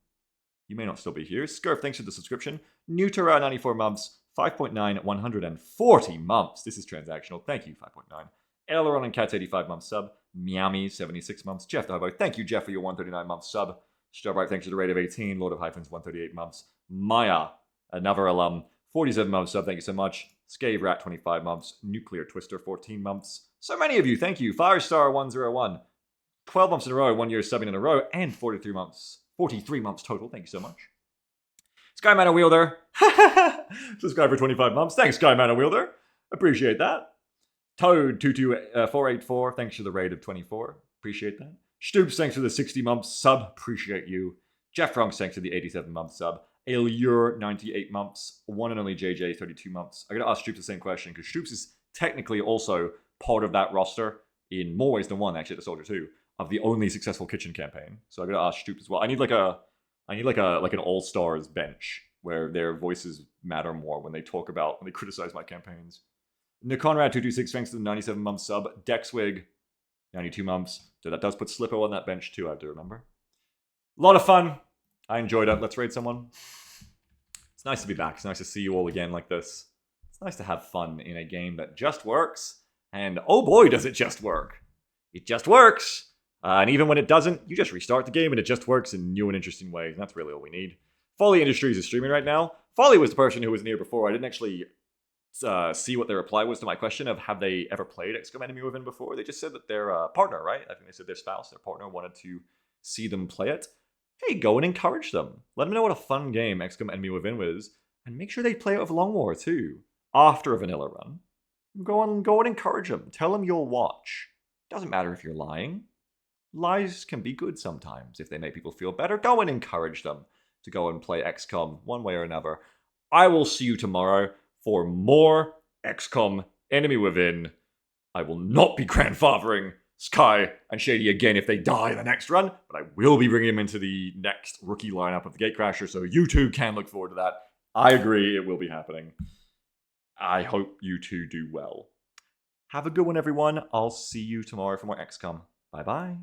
You may not still be here. Scurf, thanks for the subscription. Newtera, 94 months. 5.9, 140 months. This is transactional. Thank you, 5.9. Aileron and Cats, 85 months sub. Miami, 76 months. Jeff the Hobo, thank you, Jeff, for your 139 months sub. Starbright, thanks for the rate of 18. Lord of Hyphens, 138 months. Maya, another alum, 47 months sub. Thank you so much. Scave Rat, 25 months. Nuclear Twister, 14 months. So many of you, thank you. Firestar, 101. 12 months in a row, 1 year subbing in a row, and 43 months. 43 months total. Thank you so much. Skyman Wielder. Subscribe for 25 months. Thanks, Skyman Wielder. Appreciate that. Toad 22484. Thanks for the raid of 24. Appreciate that. Stoops, thanks for the 60 months sub. Appreciate you. Jeff Runks, thanks for the 87 months sub. Allure, 98 months. One and only JJ, 32 months. I gotta ask Stoops the same question, because Stoops is technically also part of that roster in more ways than one, actually, the Soldier 2. of the only successful kitchen campaign. So I gotta ask Stoop as well. I need like an all-stars bench where their voices matter more when they criticize my campaigns. Nick Conrad 226, thanks to the 97 month sub. Dexwig 92 months. So that does put Slippo on that bench too, I have to remember. A lot of fun. I enjoyed it. Let's raid someone. It's nice to be back. It's nice to see you all again like this. It's nice to have fun in a game that just works. And oh boy, does it just work. It just works. And even when it doesn't, you just restart the game and it just works in new and interesting ways. And that's really all we need. Folly Industries is streaming right now. Folly was the person who was near before. I didn't actually see what their reply was to my question of have they ever played XCOM Enemy Within before. They just said that their partner, right? I think they said their spouse, their partner, wanted to see them play it. Hey, go and encourage them. Let them know what a fun game XCOM Enemy Within was. And make sure they play it with Long War too. After a vanilla run. Go and encourage them. Tell them you'll watch. Doesn't matter if you're lying. Lies can be good sometimes. If they make people feel better, go and encourage them to go and play XCOM one way or another. I will see you tomorrow for more XCOM Enemy Within. I will not be grandfathering Sky and Shady again if they die in the next run, but I will be bringing them into the next rookie lineup of the Gatecrasher, so you too can look forward to that. I agree, it will be happening. I hope you two do well. Have a good one, everyone. I'll see you tomorrow for more XCOM. Bye-bye.